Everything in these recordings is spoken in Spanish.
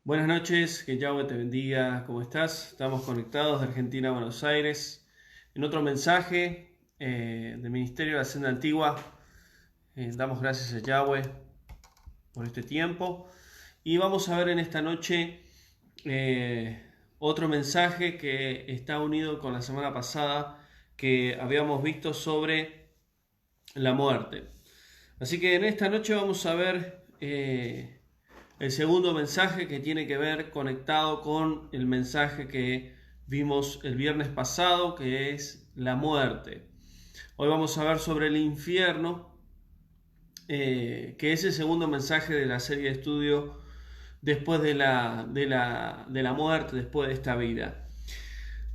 Buenas noches, que Yahweh te bendiga. ¿Cómo estás? Estamos conectados de Argentina a Buenos Aires. En otro mensaje del Ministerio de la Senda Antigua, damos gracias a Yahweh por este tiempo. Y vamos a ver en esta noche otro mensaje que está unido con la semana pasada que habíamos visto sobre la muerte. Así que en esta noche vamos a ver el segundo mensaje, que tiene que ver conectado con el mensaje que vimos el viernes pasado, que es la muerte. Hoy vamos a ver sobre el infierno, que es el segundo mensaje de la serie de estudio después de la muerte, después de esta vida.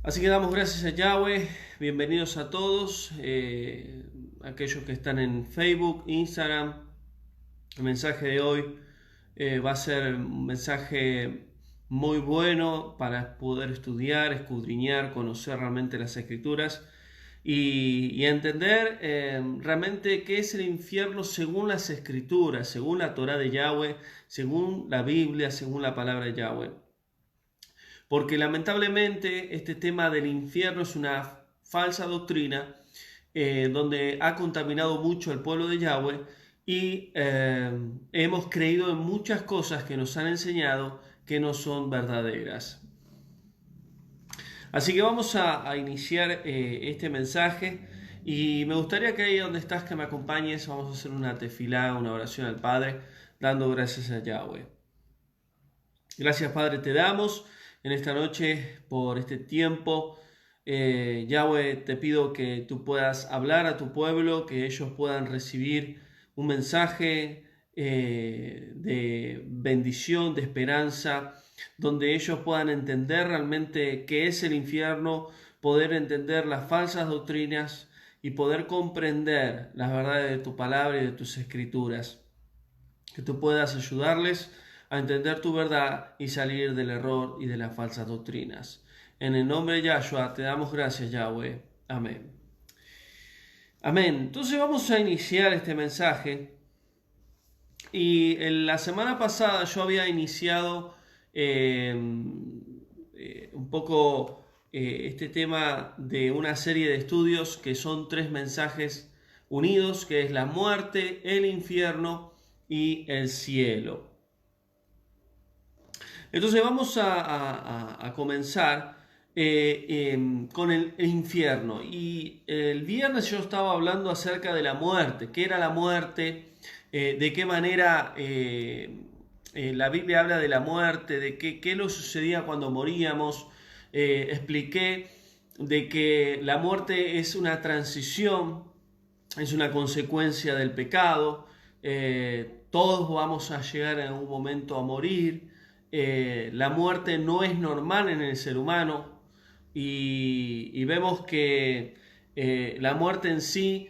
Así que damos gracias a Yahweh. Bienvenidos a todos, aquellos que están en Facebook, Instagram. El mensaje de hoy va a ser un mensaje muy bueno para poder estudiar, escudriñar, conocer realmente las Escrituras y entender realmente qué es el infierno según las Escrituras, según la Torá de Yahweh, según la Biblia, según la palabra de Yahweh. Porque lamentablemente este tema del infierno es una falsa doctrina donde ha contaminado mucho al pueblo de Yahweh. Y hemos creído en muchas cosas que nos han enseñado que no son verdaderas. Así que vamos a iniciar este mensaje y me gustaría que ahí donde estás que me acompañes. Vamos a hacer una tefilá, una oración al Padre, dando gracias a Yahweh. Gracias, Padre, te damos en esta noche por este tiempo. Yahweh, te pido que tú puedas hablar a tu pueblo, que ellos puedan recibir un mensaje de bendición, de esperanza, donde ellos puedan entender realmente qué es el infierno, poder entender las falsas doctrinas y poder comprender las verdades de tu palabra y de tus escrituras. Que tú puedas ayudarles a entender tu verdad y salir del error y de las falsas doctrinas. En el nombre de Yahshua te damos gracias, Yahweh. Amén. Amén. Entonces vamos a iniciar este mensaje. Y en la semana pasada yo había iniciado un poco este tema de una serie de estudios que son 3 mensajes unidos, que es la muerte, el infierno y el cielo. Entonces vamos a comenzar con el infierno. Y el viernes yo estaba hablando acerca de la muerte. ¿Qué era la muerte? De qué manera la Biblia habla de la muerte, de qué nos sucedía cuando moríamos. Expliqué de que la muerte es una transición, es una consecuencia del pecado. Todos vamos a llegar en algún momento a morir. La muerte no es normal en el ser humano y vemos que la muerte en sí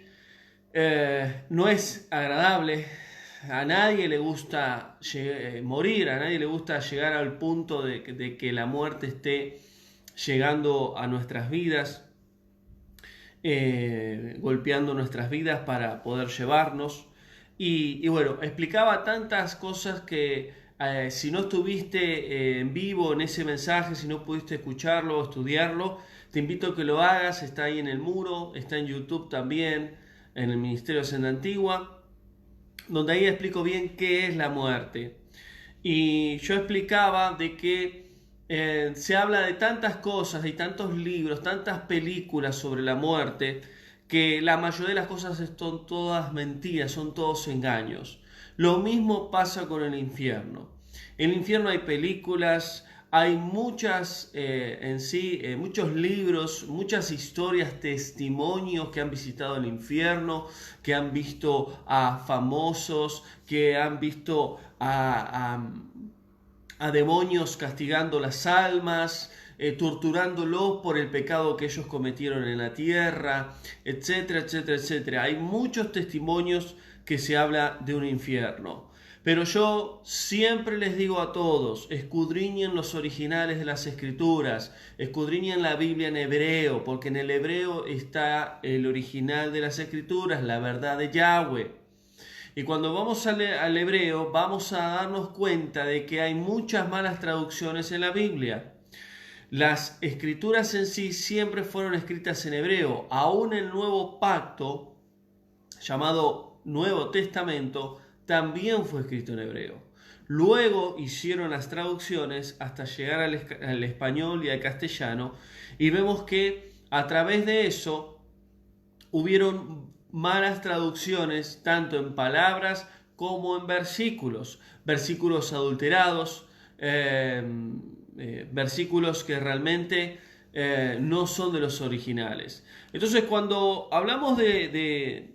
no es agradable. A nadie le gusta morir, a nadie le gusta llegar al punto de que la muerte esté llegando a nuestras vidas, golpeando nuestras vidas para poder llevarnos. Y bueno, explicaba tantas cosas que si no estuviste en vivo en ese mensaje, si no pudiste escucharlo o estudiarlo, te invito a que lo hagas. Está ahí en el muro, está en YouTube también, en el Ministerio de Senda Antigua, donde ahí explico bien qué es la muerte. Y yo explicaba de que se habla de tantas cosas y tantos libros, tantas películas sobre la muerte, que la mayoría de las cosas son todas mentiras, son todos engaños. Lo mismo pasa con el infierno. En el infierno hay películas, hay muchos libros, muchas historias, testimonios que han visitado el infierno, que han visto a famosos, que han visto a demonios castigando las almas, torturándolos por el pecado que ellos cometieron en la tierra, etcétera, etcétera, etcétera. Hay muchos testimonios que se habla de un infierno. Pero yo siempre les digo a todos, escudriñen los originales de las Escrituras, escudriñen la Biblia en hebreo, porque en el hebreo está el original de las Escrituras, la verdad de Yahweh. Y cuando vamos al hebreo, vamos a darnos cuenta de que hay muchas malas traducciones en la Biblia. Las escrituras en sí siempre fueron escritas en hebreo. Aún el Nuevo Pacto, llamado Nuevo Testamento, también fue escrito en hebreo. Luego hicieron las traducciones hasta llegar al español y al castellano, y vemos que a través de eso hubieron malas traducciones tanto en palabras como en versículos, versículos adulterados, versículos que realmente no son de los originales. Entonces, cuando hablamos de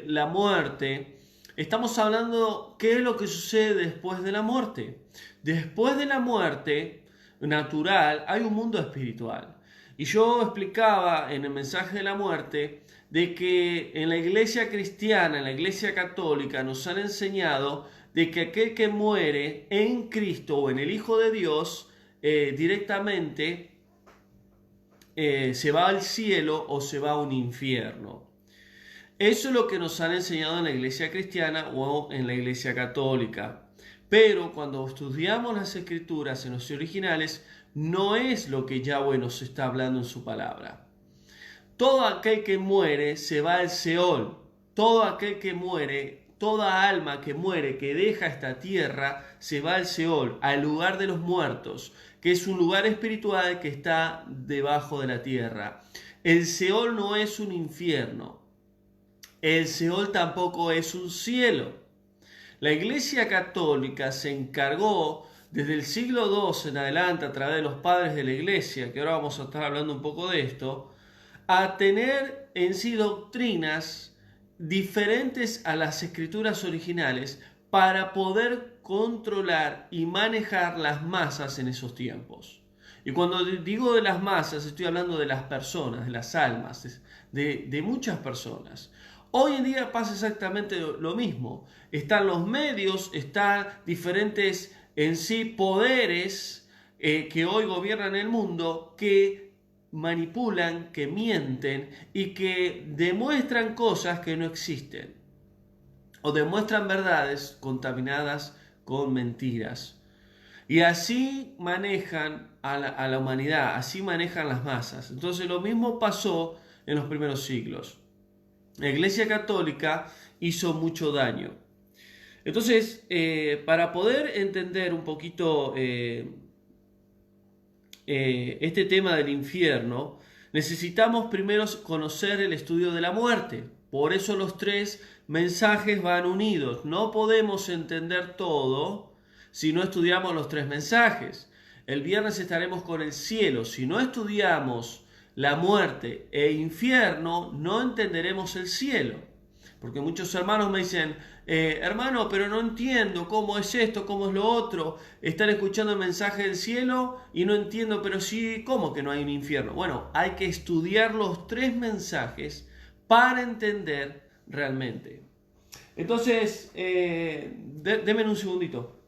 la muerte, estamos hablando qué es lo que sucede después de la muerte. Después de la muerte natural hay un mundo espiritual. Y yo explicaba en el mensaje de la muerte de que en la iglesia cristiana, en la iglesia católica, nos han enseñado de que aquel que muere en Cristo o en el Hijo de Dios directamente se va al cielo o se va a un infierno. Eso es lo que nos han enseñado en la iglesia cristiana o en la iglesia católica. Pero cuando estudiamos las escrituras en los originales, no es lo que Yahweh nos está hablando en su palabra. Todo aquel que muere se va al Seol. Todo aquel que muere, toda alma que muere, que deja esta tierra, se va al Seol, al lugar de los muertos, que es un lugar espiritual que está debajo de la tierra. El Seol no es un infierno. El Seol tampoco es un cielo. La Iglesia Católica se encargó desde el siglo II en adelante, a través de los padres de la Iglesia, que ahora vamos a estar hablando un poco de esto, a tener en sí doctrinas diferentes a las escrituras originales para poder controlar y manejar las masas en esos tiempos. Y cuando digo de las masas, estoy hablando de las personas, de las almas, de muchas personas. Hoy en día pasa exactamente lo mismo. Están los medios, están diferentes en sí poderes que hoy gobiernan el mundo, que manipulan, que mienten y que demuestran cosas que no existen. O demuestran verdades contaminadas con mentiras. Y así manejan a la humanidad, así manejan las masas. Entonces lo mismo pasó en los primeros siglos. La Iglesia Católica hizo mucho daño. Entonces, para poder entender un poquito este tema del infierno, necesitamos primero conocer el estudio de la muerte. Por eso los tres mensajes van unidos. No podemos entender todo si no estudiamos los tres mensajes. El viernes estaremos con el cielo. Si no estudiamos la muerte e infierno, no entenderemos el cielo. Porque muchos hermanos me dicen, hermano, pero no entiendo cómo es esto, cómo es lo otro. Están escuchando el mensaje del cielo y no entiendo, pero sí, ¿cómo que no hay un infierno? Bueno, hay que estudiar los tres mensajes para entender realmente. Entonces, denme un segundito.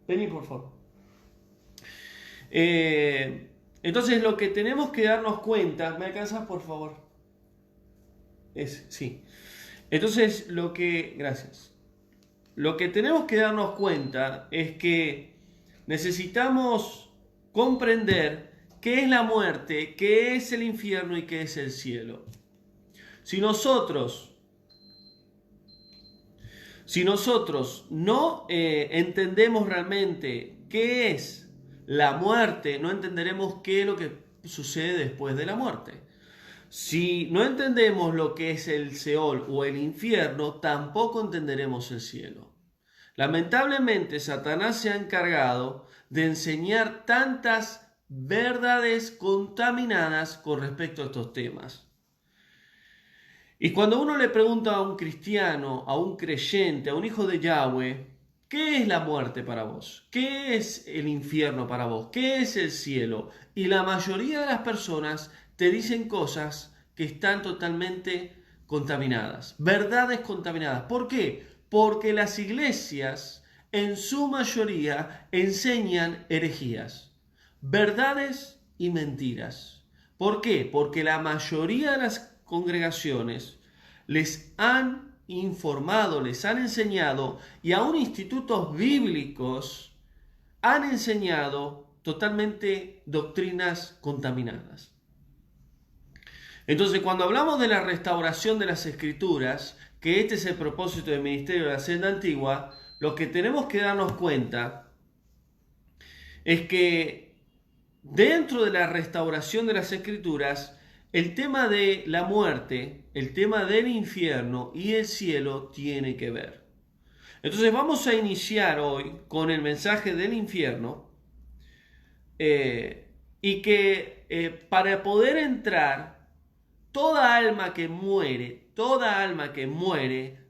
Vení, por favor. Entonces, lo que tenemos que darnos cuenta... ¿Me alcanzas, por favor? Sí. Entonces, gracias. Lo que tenemos que darnos cuenta es que necesitamos comprender qué es la muerte, qué es el infierno y qué es el cielo. Si nosotros no entendemos realmente qué es la muerte, no entenderemos qué es lo que sucede después de la muerte. Si no entendemos lo que es el Seol o el infierno, tampoco entenderemos el cielo. Lamentablemente, Satanás se ha encargado de enseñar tantas verdades contaminadas con respecto a estos temas. Y cuando uno le pregunta a un cristiano, a un creyente, a un hijo de Yahweh, ¿qué es la muerte para vos? ¿Qué es el infierno para vos? ¿Qué es el cielo? Y la mayoría de las personas te dicen cosas que están totalmente contaminadas, verdades contaminadas. ¿Por qué? Porque las iglesias en su mayoría enseñan herejías, verdades y mentiras. ¿Por qué? Porque la mayoría de las congregaciones les han informado, les han enseñado, y aún institutos bíblicos han enseñado totalmente doctrinas contaminadas. Entonces, cuando hablamos de la restauración de las Escrituras, que este es el propósito del ministerio de la Senda Antigua, lo que tenemos que darnos cuenta es que dentro de la restauración de las Escrituras, el tema de la muerte, el tema del infierno y el cielo tiene que ver. Entonces vamos a iniciar hoy con el mensaje del infierno y que para poder entrar, toda alma que muere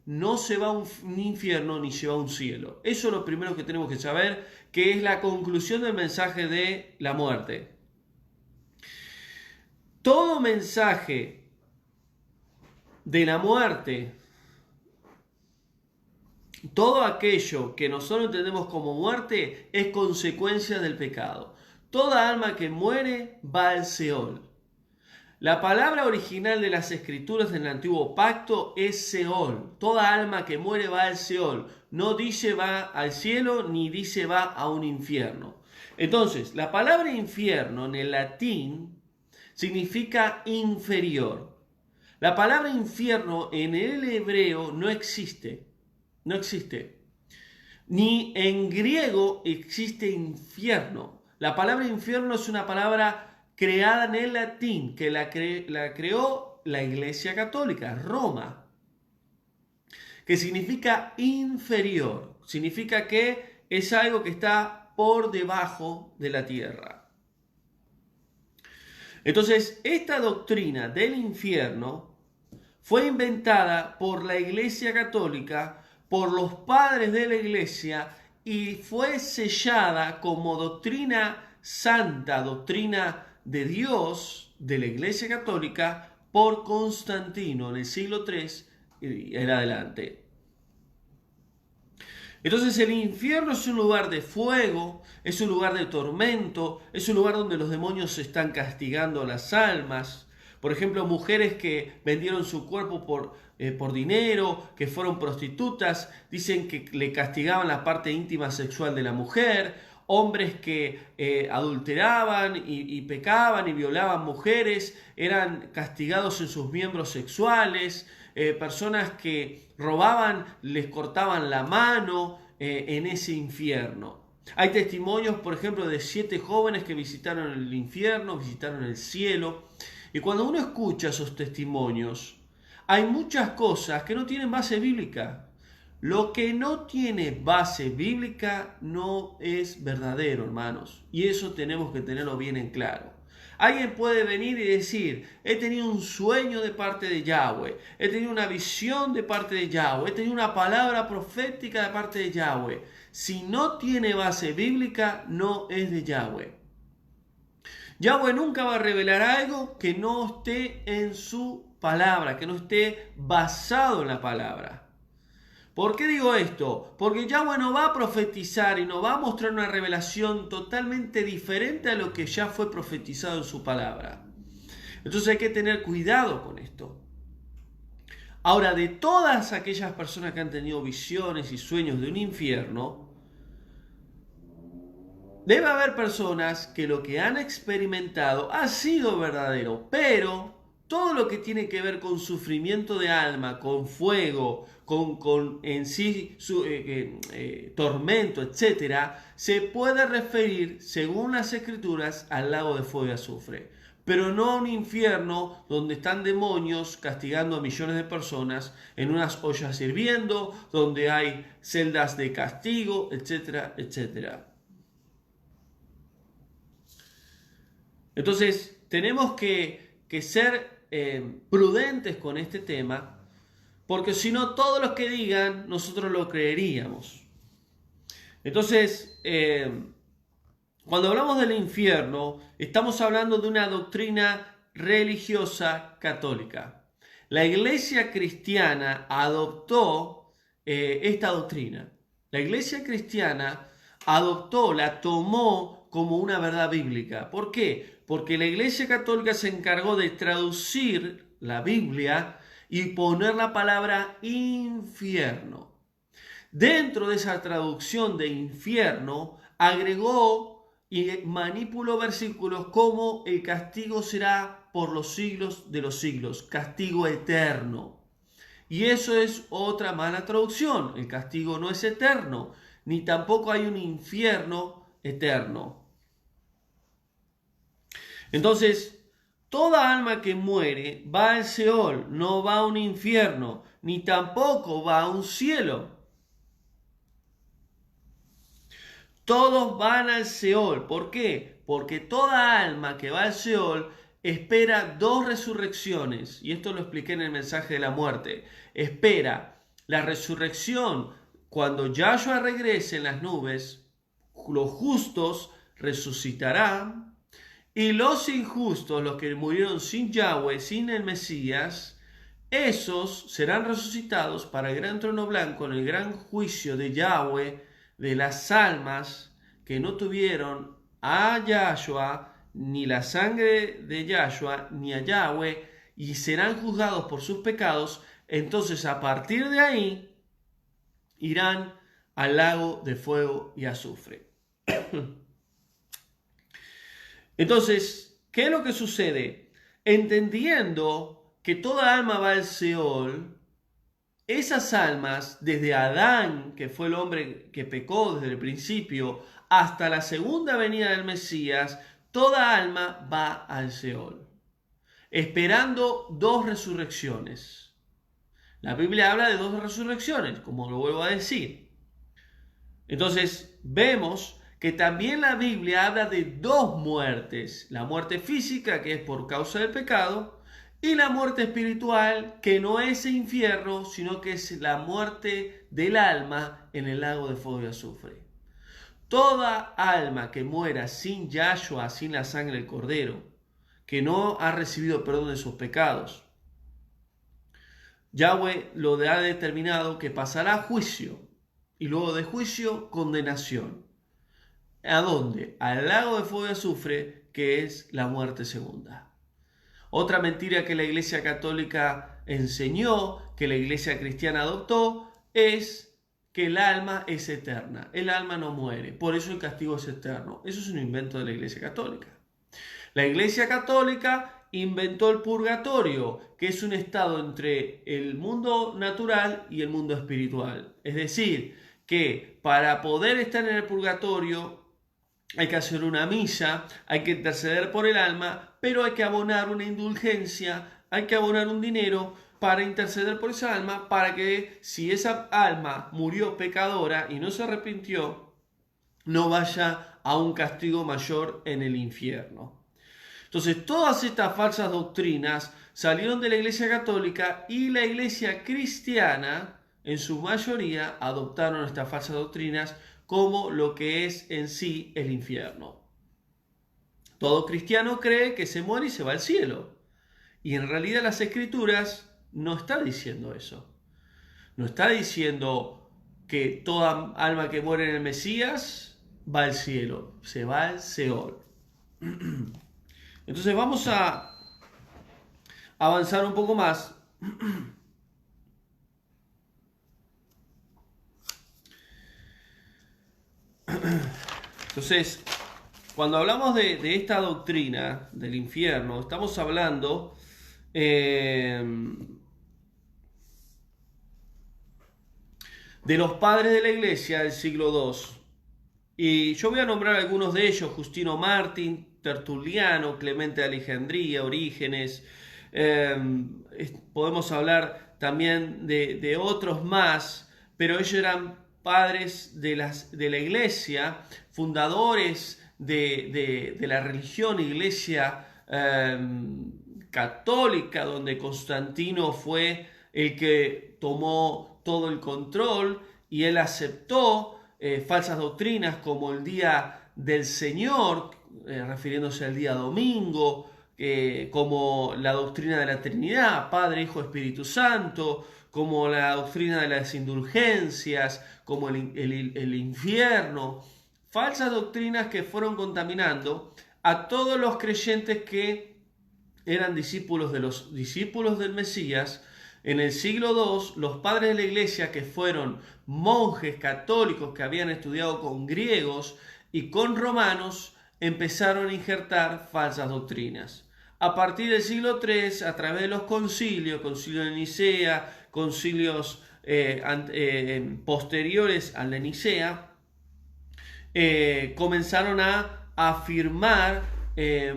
no se va a un infierno ni se va a un cielo. Eso es lo primero que tenemos que saber, que es la conclusión del mensaje de la muerte. Todo mensaje de la muerte, todo aquello que nosotros entendemos como muerte, es consecuencia del pecado. Toda alma que muere va al Seol. La palabra original de las Escrituras del Antiguo Pacto es Seol. Toda alma que muere va al Seol. No dice va al cielo ni dice va a un infierno. Entonces, la palabra infierno en el latín significa inferior. La palabra infierno en el hebreo no existe. No existe. Ni en griego existe infierno. La palabra infierno es una palabra creada en el latín, que la creó la Iglesia Católica, Roma, que significa inferior, significa que es algo que está por debajo de la tierra. Entonces, esta doctrina del infierno fue inventada por la Iglesia Católica, por los padres de la Iglesia, y fue sellada como doctrina santa, doctrina de Dios, de la Iglesia Católica, por Constantino en el siglo III y en adelante. Entonces el infierno es un lugar de fuego, es un lugar de tormento, es un lugar donde los demonios están castigando a las almas. Por ejemplo, mujeres que vendieron su cuerpo por dinero, que fueron prostitutas, dicen que le castigaban la parte íntima sexual de la mujer. Hombres que adulteraban y pecaban y violaban mujeres, eran castigados en sus miembros sexuales. Personas que robaban, les cortaban la mano en ese infierno. Hay testimonios, por ejemplo, de 7 jóvenes que visitaron el infierno, visitaron el cielo. Y cuando uno escucha esos testimonios, hay muchas cosas que no tienen base bíblica. Lo que no tiene base bíblica no es verdadero, hermanos. Y eso tenemos que tenerlo bien en claro. Alguien puede venir y decir, he tenido un sueño de parte de Yahweh, he tenido una visión de parte de Yahweh, he tenido una palabra profética de parte de Yahweh. Si no tiene base bíblica, no es de Yahweh. Yahweh nunca va a revelar algo que no esté en su palabra, que no esté basado en la palabra. ¿Por qué digo esto? Porque Yahweh no va a profetizar y nos va a mostrar una revelación totalmente diferente a lo que ya fue profetizado en su palabra. Entonces hay que tener cuidado con esto. Ahora, de todas aquellas personas que han tenido visiones y sueños de un infierno, debe haber personas que lo que han experimentado ha sido verdadero, pero todo lo que tiene que ver con sufrimiento de alma, con fuego, con en sí tormento, etc., se puede referir, según las Escrituras, al lago de fuego y azufre. Pero no a un infierno donde están demonios castigando a millones de personas en unas ollas hirviendo, donde hay celdas de castigo, etcétera, etcétera. Entonces, tenemos que ser prudentes con este tema, porque si no, todos los que digan, nosotros lo creeríamos. Entonces, cuando hablamos del infierno, estamos hablando de una doctrina religiosa católica. La Iglesia cristiana adoptó esta doctrina. La Iglesia cristiana adoptó, la tomó como una verdad bíblica. ¿Por qué? Porque la Iglesia Católica se encargó de traducir la Biblia y poner la palabra infierno. Dentro de esa traducción de infierno, agregó y manipuló versículos como el castigo será por los siglos de los siglos, castigo eterno. Y eso es otra mala traducción. El castigo no es eterno, ni tampoco hay un infierno eterno. Entonces, toda alma que muere va al Seol, no va a un infierno, ni tampoco va a un cielo. Todos van al Seol. ¿Por qué? Porque toda alma que va al Seol espera dos resurrecciones. Y esto lo expliqué en el mensaje de la muerte. Espera la resurrección cuando Yahshua regrese en las nubes. Los justos resucitarán. Y los injustos, los que murieron sin Yahweh, sin el Mesías, esos serán resucitados para el gran trono blanco en el gran juicio de Yahweh, de las almas que no tuvieron a Yahshua, ni la sangre de Yahshua, ni a Yahweh, y serán juzgados por sus pecados. Entonces, a partir de ahí, irán al lago de fuego y azufre. Entonces, ¿qué es lo que sucede? Entendiendo que toda alma va al Seol, esas almas, desde Adán, que fue el hombre que pecó desde el principio, hasta la segunda venida del Mesías, toda alma va al Seol, esperando dos resurrecciones. La Biblia habla de dos resurrecciones, como lo vuelvo a decir. Entonces, vemos que también la Biblia habla de dos muertes. La muerte física, que es por causa del pecado, y la muerte espiritual, que no es el infierno, sino que es la muerte del alma en el lago de fuego y azufre. Toda alma que muera sin Yahshua, sin la sangre del Cordero, que no ha recibido perdón de sus pecados, Yahweh lo ha determinado que pasará a juicio, y luego de juicio, condenación. ¿A dónde? Al lago de fuego y azufre, que es la muerte segunda. Otra mentira que la Iglesia Católica enseñó, que la Iglesia Cristiana adoptó, es que el alma es eterna. El alma no muere, por eso el castigo es eterno. Eso es un invento de la Iglesia Católica. La Iglesia Católica inventó el purgatorio, que es un estado entre el mundo natural y el mundo espiritual. Es decir, que para poder estar en el purgatorio hay que hacer una misa, hay que interceder por el alma, pero hay que abonar una indulgencia, hay que abonar un dinero para interceder por esa alma, para que si esa alma murió pecadora y no se arrepintió, no vaya a un castigo mayor en el infierno. Entonces, todas estas falsas doctrinas salieron de la Iglesia Católica y la Iglesia Cristiana, en su mayoría, adoptaron estas falsas doctrinas como lo que es en sí el infierno. Todo cristiano cree que se muere y se va al cielo. Y en realidad las Escrituras no está diciendo eso. No está diciendo que toda alma que muere en el Mesías va al cielo. Se va al Seol. Entonces vamos a avanzar un poco más. Entonces, cuando hablamos de esta doctrina del infierno, estamos hablando de los padres de la iglesia del siglo II. Y yo voy a nombrar algunos de ellos: Justino Mártir, Tertuliano, Clemente de Alejandría, Orígenes. Podemos hablar también de otros más, pero ellos eran padres de la iglesia, fundadores de la religión, iglesia católica, donde Constantino fue el que tomó todo el control y él aceptó falsas doctrinas como el día del Señor, refiriéndose al día domingo, como la doctrina de la Trinidad, Padre, Hijo, Espíritu Santo, como la doctrina de las indulgencias, como el infierno. Falsas doctrinas que fueron contaminando a todos los creyentes que eran discípulos de los discípulos del Mesías, En el siglo II, los padres de la iglesia, que fueron monjes católicos que habían estudiado con griegos y con romanos, empezaron a injertar falsas doctrinas. A partir del siglo III, a través de los concilios, concilio de Nicea, concilios posteriores al de Nicea, comenzaron a afirmar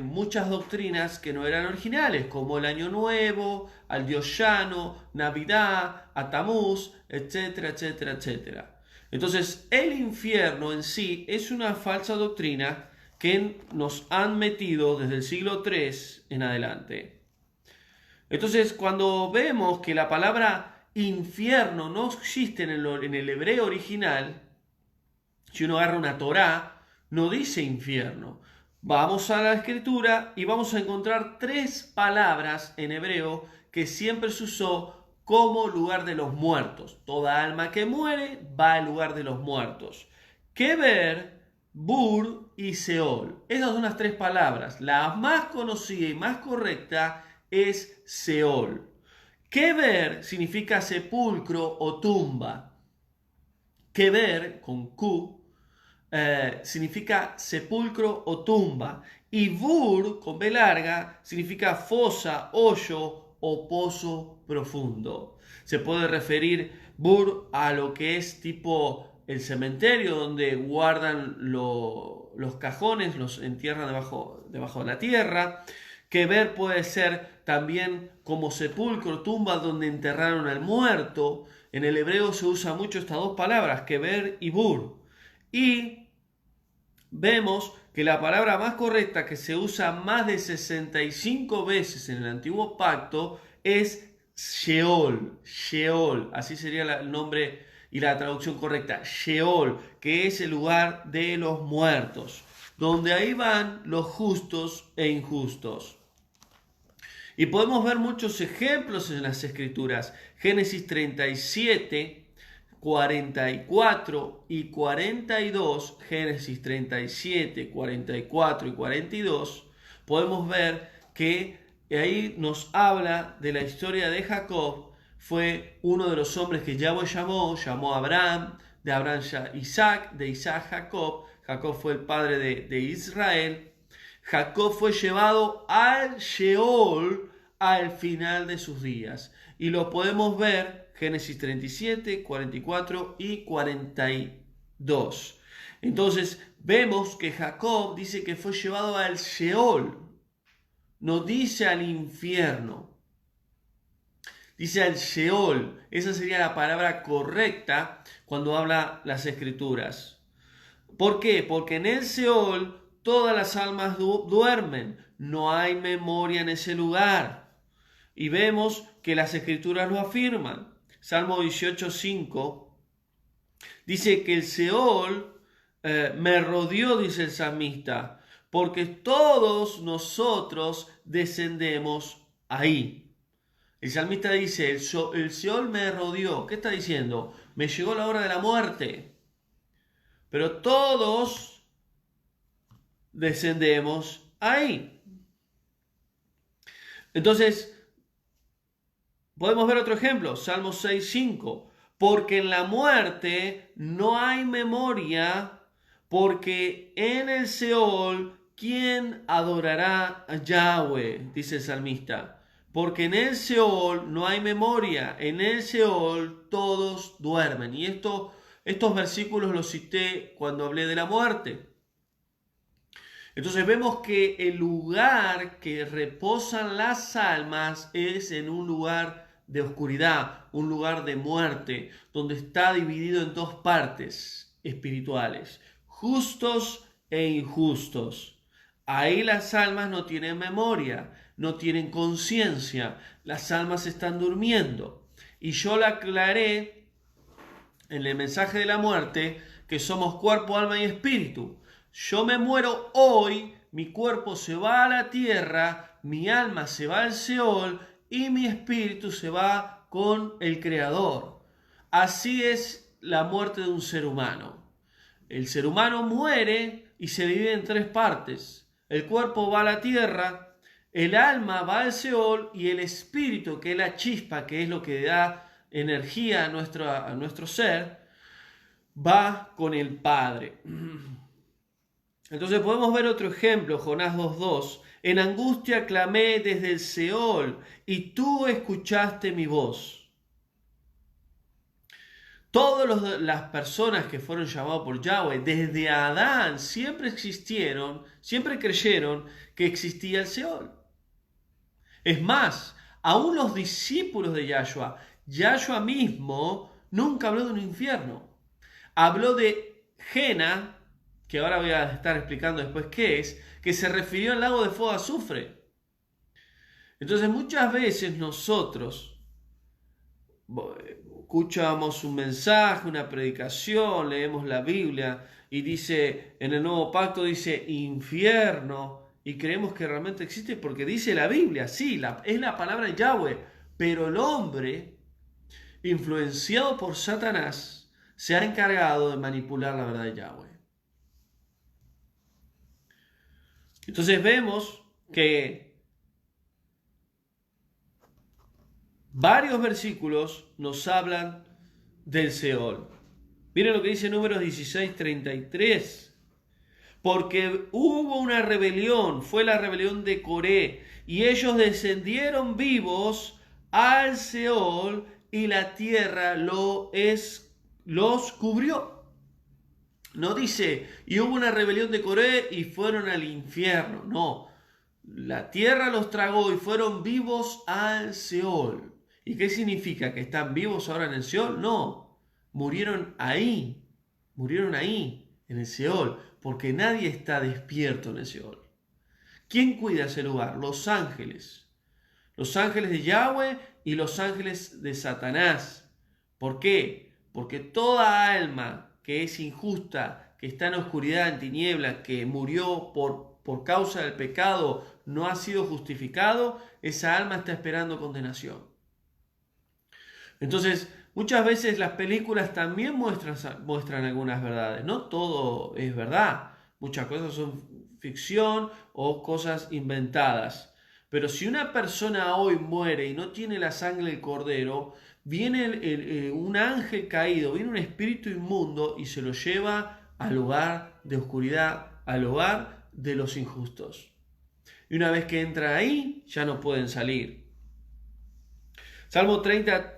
muchas doctrinas que no eran originales, como el Año Nuevo, al Dios Llano, Navidad, a Tamuz, etcétera, etcétera, etcétera. Entonces, el infierno en sí es una falsa doctrina que nos han metido desde el siglo III en adelante. Entonces, cuando vemos que la palabra infierno no existe en el hebreo original, si uno agarra una Torá, no dice infierno. Vamos a la escritura y vamos a encontrar 3 palabras en hebreo que siempre se usó como lugar de los muertos. Toda alma que muere va al lugar de los muertos. Keber, Bur y Seol. Esas son las 3 palabras. La más conocida y más correcta es Seol. Keber significa sepulcro o tumba. Keber, con Q, significa sepulcro o tumba. Y Bur, con B larga, significa fosa, hoyo o pozo profundo. Se puede referir Bur a lo que es tipo el cementerio, donde guardan los cajones, los entierran debajo de la tierra. Keber puede ser también como sepulcro, tumba donde enterraron al muerto. En el hebreo se usa mucho estas 2 palabras, Keber y Bur. Y vemos que la palabra más correcta, que se usa más de 65 veces en el Antiguo Pacto, es Sheol. Sheol, así sería el nombre y la traducción correcta. Sheol, que es el lugar de los muertos, donde ahí van los justos e injustos. Y podemos ver muchos ejemplos en las Escrituras. Génesis 37, 44 y 42, Génesis 37, 44 y 42, podemos ver que ahí nos habla de la historia de Jacob. Fue uno de los hombres que Yahweh llamó a Abraham, de Abraham Isaac, de Isaac Jacob. Jacob fue el padre de Israel. Jacob fue llevado al Sheol al final de sus días. Y lo podemos ver Génesis 37, 44 y 42. Entonces vemos que Jacob dice que fue llevado al Sheol. No dice al infierno. Dice al Sheol. Esa sería la palabra correcta cuando habla las Escrituras. ¿Por qué? Porque en el Sheol todas las almas duermen. No hay memoria en ese lugar. Y vemos que las Escrituras lo afirman. Salmo 18:5 dice que el Seol me rodeó, dice el salmista, porque todos nosotros descendemos ahí. El salmista dice, el Seol me rodeó. ¿Qué está diciendo? Me llegó la hora de la muerte. Pero todos descendemos ahí. Entonces, podemos ver otro ejemplo, Salmo 6:5. Porque en la muerte no hay memoria, porque en el Seol, ¿quién adorará a Yahweh? Dice el salmista. Porque en el Seol no hay memoria, en el Seol todos duermen. Y estos versículos los cité cuando hablé de la muerte. Entonces vemos que el lugar que reposan las almas es en un lugar de oscuridad, un lugar de muerte, donde está dividido en 2 partes espirituales, justos e injustos. Ahí las almas no tienen memoria, no tienen conciencia, las almas están durmiendo. Y yo le aclaré en el mensaje de la muerte que somos cuerpo, alma y espíritu. Yo me muero hoy, mi cuerpo se va a la tierra, mi alma se va al Seol y mi espíritu se va con el Creador. Así es la muerte de un ser humano. El ser humano muere y se divide en 3 partes. El cuerpo va a la tierra, el alma va al Seol y el espíritu, que es la chispa, que es lo que da energía a nuestro ser, va con el Padre. Entonces podemos ver otro ejemplo, Jonás 2:2. En angustia clamé desde el Seol y tú escuchaste mi voz. Todas las personas que fueron llamadas por Yahweh, desde Adán, siempre creyeron que existía el Seol. Es más, aún los discípulos de Yahshua mismo nunca habló de un infierno. Habló de Jena, que ahora voy a estar explicando después qué es, que se refirió al lago de fuego de azufre. Entonces muchas veces nosotros escuchamos un mensaje, una predicación, leemos la Biblia y dice, en el Nuevo Pacto dice infierno, y creemos que realmente existe porque dice la Biblia, sí, es la palabra de Yahweh, pero el hombre, influenciado por Satanás, se ha encargado de manipular la verdad de Yahweh. Entonces vemos que varios versículos nos hablan del Seol. Miren lo que dice Números 16:33. Porque hubo una rebelión, fue la rebelión de Coré, y ellos descendieron vivos al Seol y la tierra los cubrió. No dice, y hubo una rebelión de Coré y fueron al infierno. No, la tierra los tragó y fueron vivos al Seol. ¿Y qué significa? ¿Que están vivos ahora en el Seol? No, murieron ahí, en el Seol, porque nadie está despierto en el Seol. ¿Quién cuida ese lugar? Los ángeles de Yahweh y los ángeles de Satanás. ¿Por qué? Porque toda alma que es injusta, que está en oscuridad, en tiniebla, que murió por causa del pecado, no ha sido justificado, esa alma está esperando condenación. Entonces, muchas veces las películas también muestran algunas verdades. No todo es verdad. Muchas cosas son ficción o cosas inventadas. Pero si una persona hoy muere y no tiene la sangre del cordero, viene un ángel caído, viene un espíritu inmundo y se lo lleva al lugar de oscuridad, al lugar de los injustos. Y una vez que entra ahí, ya no pueden salir. Salmo 30,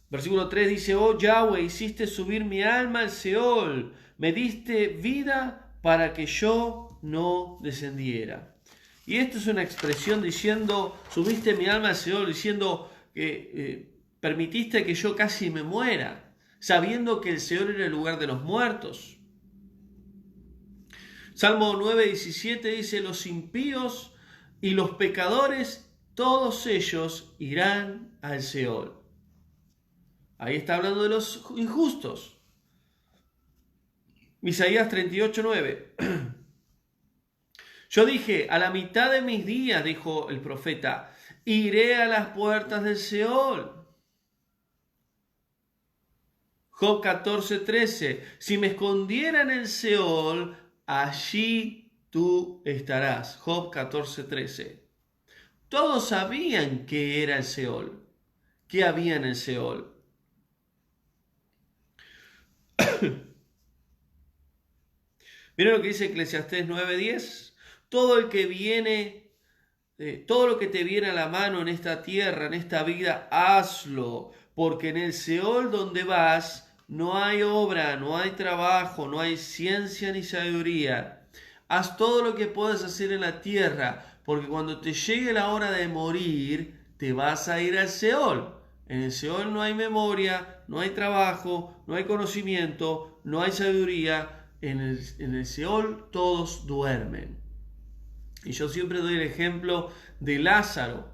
versículo 3 dice, oh Yahweh, hiciste subir mi alma al Seol, me diste vida para que yo no descendiera. Y esto es una expresión diciendo, subiste mi alma al Seol, diciendo que permitiste que yo casi me muera, sabiendo que el Seol era el lugar de los muertos. Salmo 9:17 dice, los impíos y los pecadores, todos ellos irán al Seol. Ahí está hablando de los injustos. Isaías 38:9. Yo dije, a la mitad de mis días, dijo el profeta, iré a las puertas del Seol. Job 14:13. Si me escondiera en el Seol, allí tú estarás. Job 14:13. Todos sabían qué era el Seol, qué había en el Seol. Miren lo que dice Eclesiastés 9:10. Todo lo que te viene a la mano en esta tierra, en esta vida, hazlo, porque en el Seol donde vas no hay obra, no hay trabajo, no hay ciencia ni sabiduría. Haz todo lo que puedas hacer en la tierra, porque cuando te llegue la hora de morir, te vas a ir al Seol. En el Seol no hay memoria, no hay trabajo, no hay conocimiento, no hay sabiduría. En el Seol todos duermen. Y yo siempre doy el ejemplo de Lázaro.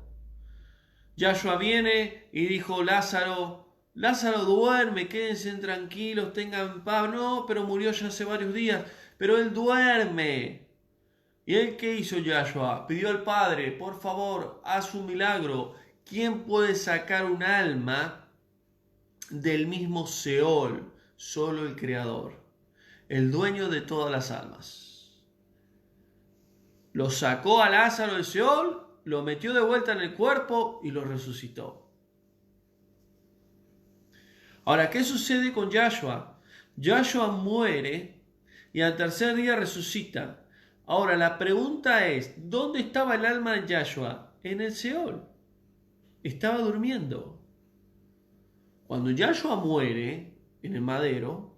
Yahshua viene y dijo, Lázaro duerme, quédense tranquilos, tengan paz. No, pero murió ya hace varios días, pero él duerme. ¿Y él qué hizo Yahshua? Pidió al Padre, por favor, haz un milagro. ¿Quién puede sacar un alma del mismo Seol? Solo el Creador, el dueño de todas las almas. Lo sacó a Lázaro del Seol, lo metió de vuelta en el cuerpo y lo resucitó. Ahora, ¿qué sucede con Yahshua? Yahshua muere y al tercer día resucita. Ahora, la pregunta es, ¿dónde estaba el alma de Yahshua? En el Seol. Estaba durmiendo. Cuando Yahshua muere en el madero,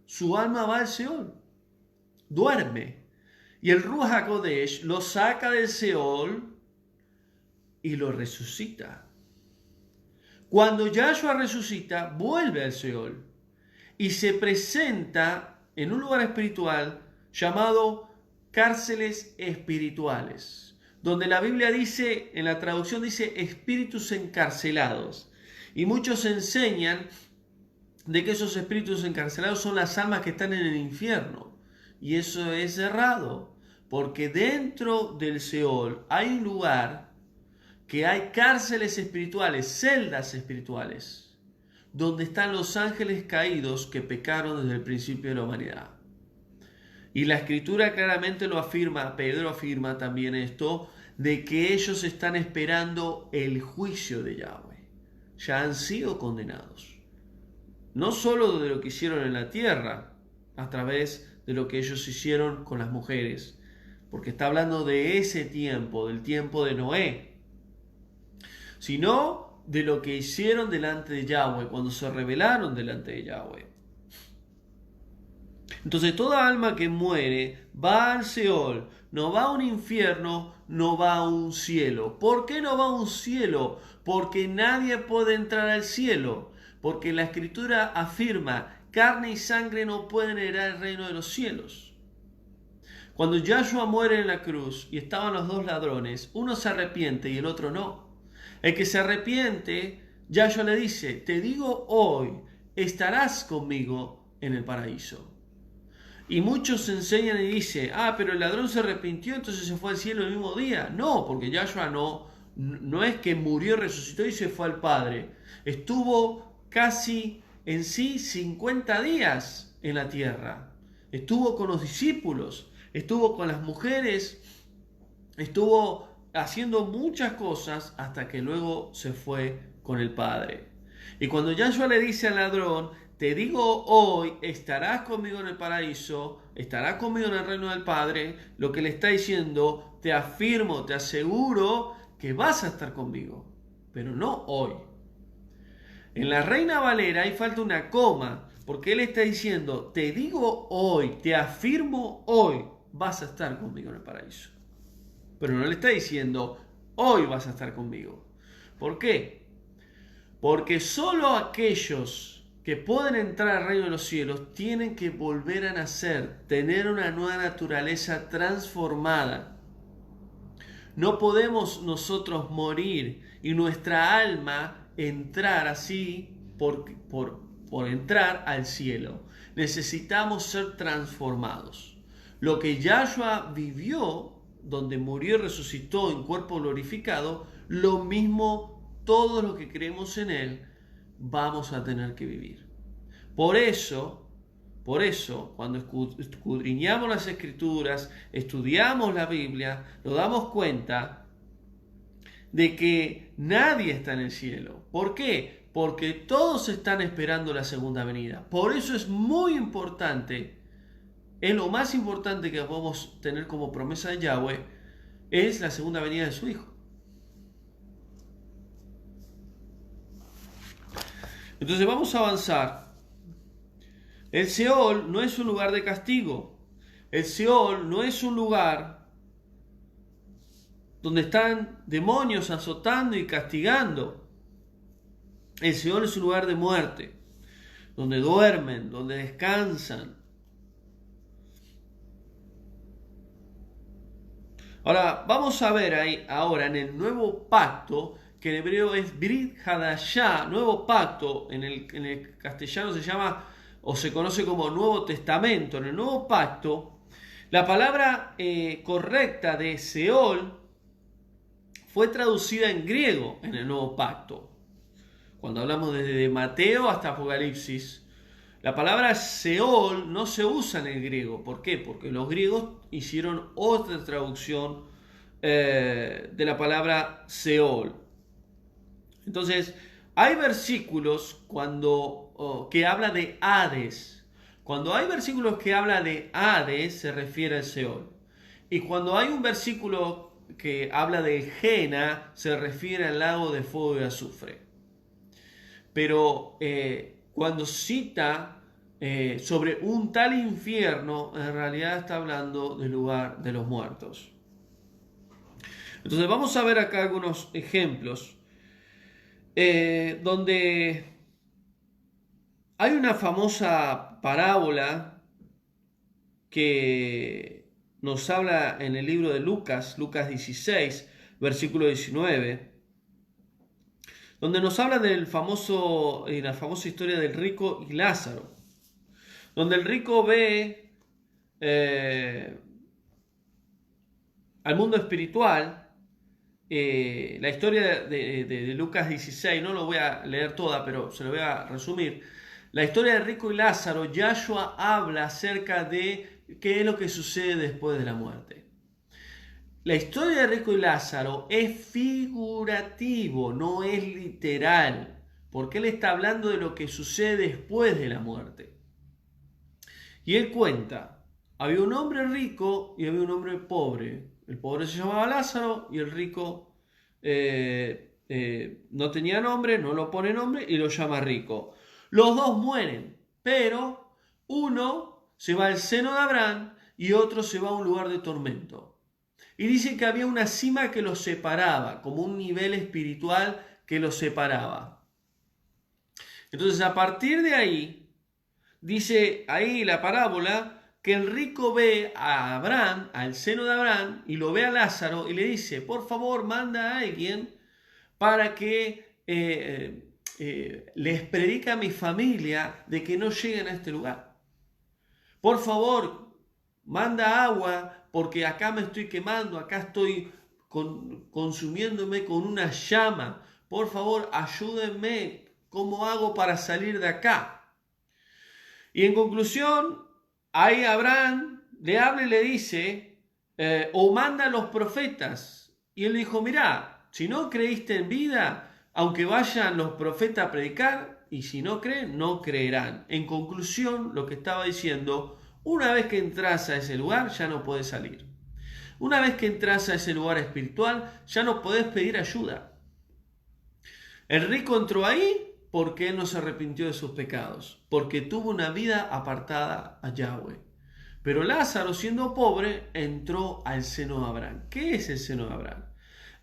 su alma va al Seol. Duerme. Y el Ruach HaKodesh lo saca del Seol y lo resucita. Cuando Yahshua resucita, vuelve al Seol y se presenta en un lugar espiritual llamado cárceles espirituales, donde la Biblia dice, en la traducción dice espíritus encarcelados. Y muchos enseñan de que esos espíritus encarcelados son las almas que están en el infierno. Y eso es errado, porque dentro del Seol hay un lugar que hay cárceles espirituales, celdas espirituales, donde están los ángeles caídos que pecaron desde el principio de la humanidad. Y la Escritura claramente lo afirma, Pedro afirma también esto, de que ellos están esperando el juicio de Yahweh. Ya han sido condenados. No solo de lo que hicieron en la tierra, a través de lo que ellos hicieron con las mujeres, porque está hablando de ese tiempo, del tiempo de Noé, sino de lo que hicieron delante de Yahweh, cuando se rebelaron delante de Yahweh. Entonces toda alma que muere va al Seol, no va a un infierno, no va a un cielo. ¿Por qué no va a un cielo? Porque nadie puede entrar al cielo, porque la Escritura afirma, carne y sangre no pueden heredar el reino de los cielos. Cuando Yahshua muere en la cruz y estaban los dos ladrones, uno se arrepiente y el otro no. El que se arrepiente, Yahshua le dice, te digo hoy, estarás conmigo en el paraíso. Y muchos enseñan y dicen, pero el ladrón se arrepintió, entonces se fue al cielo el mismo día. No, porque Yahshua no es que murió, resucitó y se fue al Padre. Estuvo casi en sí 50 días en la tierra. Estuvo con los discípulos, estuvo con las mujeres, estuvo haciendo muchas cosas hasta que luego se fue con el Padre. Y cuando Yahshua le dice al ladrón, te digo hoy, estarás conmigo en el paraíso, estarás conmigo en el reino del Padre, lo que le está diciendo, te afirmo, te aseguro que vas a estar conmigo, pero no hoy. En la Reina Valera ahí falta una coma, porque él está diciendo, te digo hoy, te afirmo hoy, vas a estar conmigo en el paraíso. Pero no le está diciendo, hoy vas a estar conmigo. ¿Por qué? Porque solo aquellos que pueden entrar al reino de los cielos tienen que volver a nacer, tener una nueva naturaleza transformada. No podemos nosotros morir y nuestra alma entrar así por entrar al cielo. Necesitamos ser transformados. Lo que Yahshua vivió, donde murió y resucitó en cuerpo glorificado, lo mismo todos los que creemos en Él vamos a tener que vivir. Por eso, cuando escudriñamos las Escrituras, estudiamos la Biblia, nos damos cuenta de que nadie está en el cielo. ¿Por qué? Porque todos están esperando la segunda venida. Por eso es muy importante, es lo más importante que podemos tener como promesa de Yahweh, es la segunda venida de su Hijo. Entonces vamos a avanzar. El Seol no es un lugar de castigo. El Seol no es un lugar donde están demonios azotando y castigando. El Seol es un lugar de muerte, donde duermen, donde descansan. Ahora, vamos a ver ahí ahora en el nuevo pacto, que en hebreo es Brit Hadashah, nuevo pacto, en el castellano se llama o se conoce como Nuevo Testamento. En el nuevo pacto, la palabra correcta de Seol fue traducida en griego en el nuevo pacto. Cuando hablamos desde Mateo hasta Apocalipsis, la palabra Seol no se usa en el griego. ¿Por qué? Porque los griegos hicieron otra traducción de la palabra Seol. Entonces, hay versículos que habla de Hades. Cuando hay versículos que habla de Hades, se refiere al Seol. Y cuando hay un versículo que habla de Gehenna, se refiere al lago de fuego y azufre. Pero cuando cita sobre un tal infierno, en realidad está hablando del lugar de los muertos. Entonces vamos a ver acá algunos ejemplos donde hay una famosa parábola que nos habla en el libro de Lucas 16, versículo 19, donde nos habla la famosa historia del rico y Lázaro, donde el rico ve al mundo espiritual. La historia de Lucas 16, no lo voy a leer toda, pero se lo voy a resumir. La historia de rico y Lázaro, Yahshua habla acerca de qué es lo que sucede después de la muerte. La historia de rico y Lázaro es figurativo, no es literal, porque él está hablando de lo que sucede después de la muerte. Y él cuenta, había un hombre rico y había un hombre pobre. El pobre se llamaba Lázaro y el rico no tenía nombre, no lo pone nombre y lo llama rico. Los dos mueren, pero uno se va al seno de Abraham y otro se va a un lugar de tormento. Y dice que había una cima que los separaba, como un nivel espiritual que los separaba. Entonces, a partir de ahí, dice ahí la parábola, que el rico ve a Abraham, al seno de Abraham, y lo ve a Lázaro y le dice, por favor, manda a alguien para que les predique a mi familia de que no lleguen a este lugar. Por favor, manda agua, porque acá me estoy quemando, acá estoy consumiéndome con una llama. Por favor, ayúdenme, ¿cómo hago para salir de acá? Y en conclusión, ahí Abraham le habla y le dice, o manda a los profetas. Y él dijo, mirá, si no creíste en vida, aunque vayan los profetas a predicar, y si no creen, no creerán. En conclusión, lo que estaba diciendo, una vez que entras a ese lugar, ya no puedes salir. Una vez que entras a ese lugar espiritual, ya no podés pedir ayuda. El rico entró ahí porque él no se arrepintió de sus pecados, porque tuvo una vida apartada a Yahweh. Pero Lázaro, siendo pobre, entró al seno de Abraham. ¿Qué es el seno de Abraham?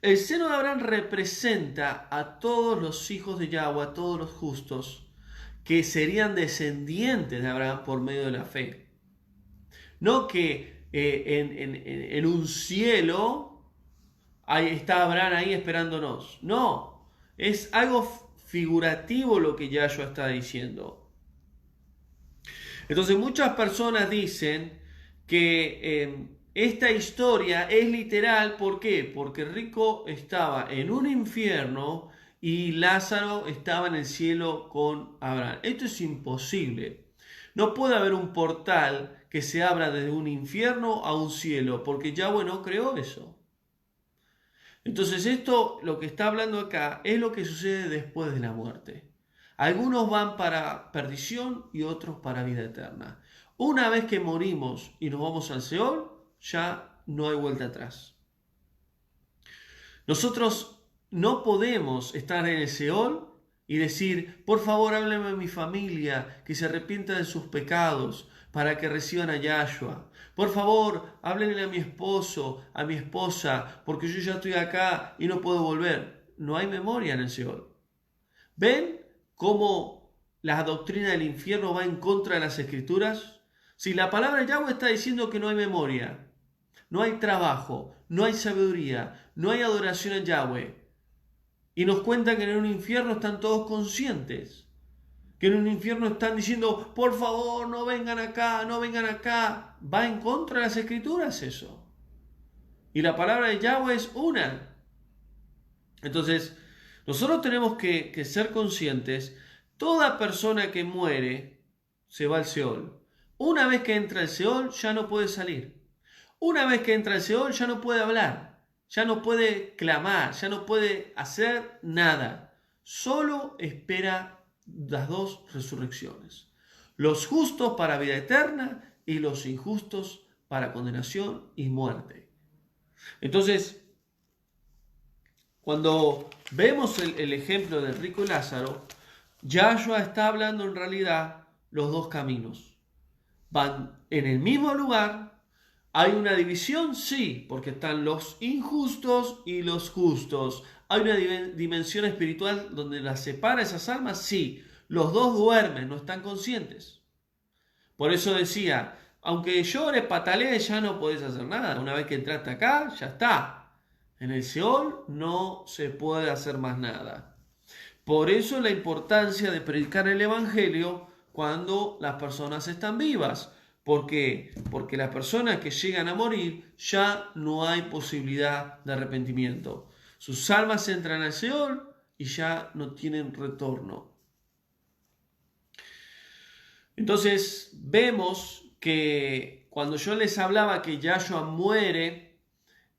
El seno de Abraham representa a todos los hijos de Yahweh, a todos los justos, que serían descendientes de Abraham por medio de la fe. No que en un cielo ahí está Abraham ahí esperándonos. No, es algo figurativo lo que Yahshua está diciendo. Entonces muchas personas dicen que esta historia es literal. ¿Por qué? Porque el rico estaba en un infierno y Lázaro estaba en el cielo con Abraham. Esto es imposible. No puede haber un portal que se abra desde un infierno a un cielo, porque Yahweh no creó eso. Entonces esto, lo que está hablando acá, es lo que sucede después de la muerte. Algunos van para perdición y otros para vida eterna. Una vez que morimos y nos vamos al Seol, ya no hay vuelta atrás. Nosotros no podemos estar en el Seol y decir, por favor, háblame a mi familia, que se arrepienta de sus pecados, para que reciban a Yahshua. Por favor, háblenle a mi esposo, a mi esposa, porque yo ya estoy acá y no puedo volver. No hay memoria en el Seol. ¿Ven cómo la doctrina del infierno va en contra de las Escrituras? Si la palabra de Yahweh está diciendo que no hay memoria, no hay trabajo, no hay sabiduría, no hay adoración a Yahweh, y nos cuentan que en un infierno están todos conscientes, que en un infierno están diciendo, por favor, no vengan acá, no vengan acá. Va en contra de las Escrituras eso. Y la palabra de Yahweh es una. Entonces, nosotros tenemos que ser conscientes, toda persona que muere se va al Seol. Una vez que entra al Seol ya no puede salir. Una vez que entra al Seol ya no puede hablar. ya no puede clamar, ya no puede hacer nada. Solo espera las dos resurrecciones. Los justos para vida eterna y los injustos para condenación y muerte. Entonces, cuando vemos el ejemplo del rico y Lázaro, Yahshua está hablando en realidad los dos caminos. Van en el mismo lugar. ¿Hay una división? Sí, porque están los injustos y los justos. ¿Hay una dimensión espiritual donde las separa esas almas? Sí. Los dos duermen, no están conscientes. Por eso decía, aunque llores, patalees, ya no podés hacer nada. Una vez que entraste acá, ya está. En el Seol no se puede hacer más nada. Por eso la importancia de predicar el Evangelio cuando las personas están vivas. ¿Por qué? Porque las personas que llegan a morir ya no hay posibilidad de arrepentimiento. Sus almas entran al Seol y ya no tienen retorno. Entonces vemos que cuando yo les hablaba que Yahshua muere,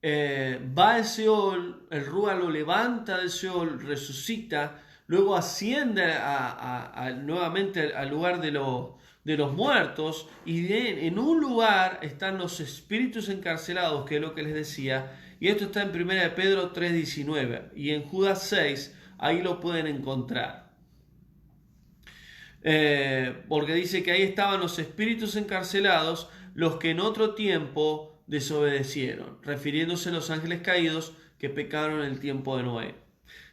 va al Seol, el Rúa lo levanta del Seol, resucita, luego asciende nuevamente al lugar de los muertos, y en un lugar están los espíritus encarcelados, que es lo que les decía, y esto está en 1 Pedro 3:19, y en Judas 6, ahí lo pueden encontrar. Porque dice que ahí estaban los espíritus encarcelados, los que en otro tiempo desobedecieron, refiriéndose a los ángeles caídos que pecaron en el tiempo de Noé.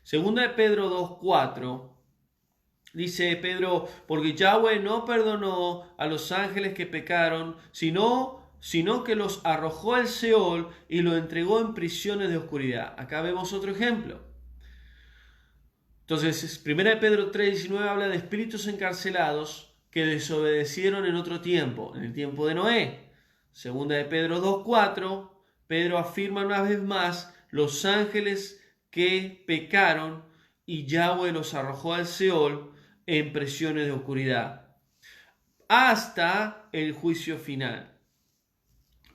Segunda de Pedro 2:4 dice Pedro, porque Yahweh no perdonó a los ángeles que pecaron, sino que los arrojó al Seol y los entregó en prisiones de oscuridad. Acá vemos otro ejemplo. Entonces, 1 Pedro 3:19 habla de espíritus encarcelados que desobedecieron en otro tiempo, en el tiempo de Noé. 2 de Pedro 2:4, Pedro afirma una vez más los ángeles que pecaron y Yahweh los arrojó al Seol en prisiones de oscuridad hasta el juicio final.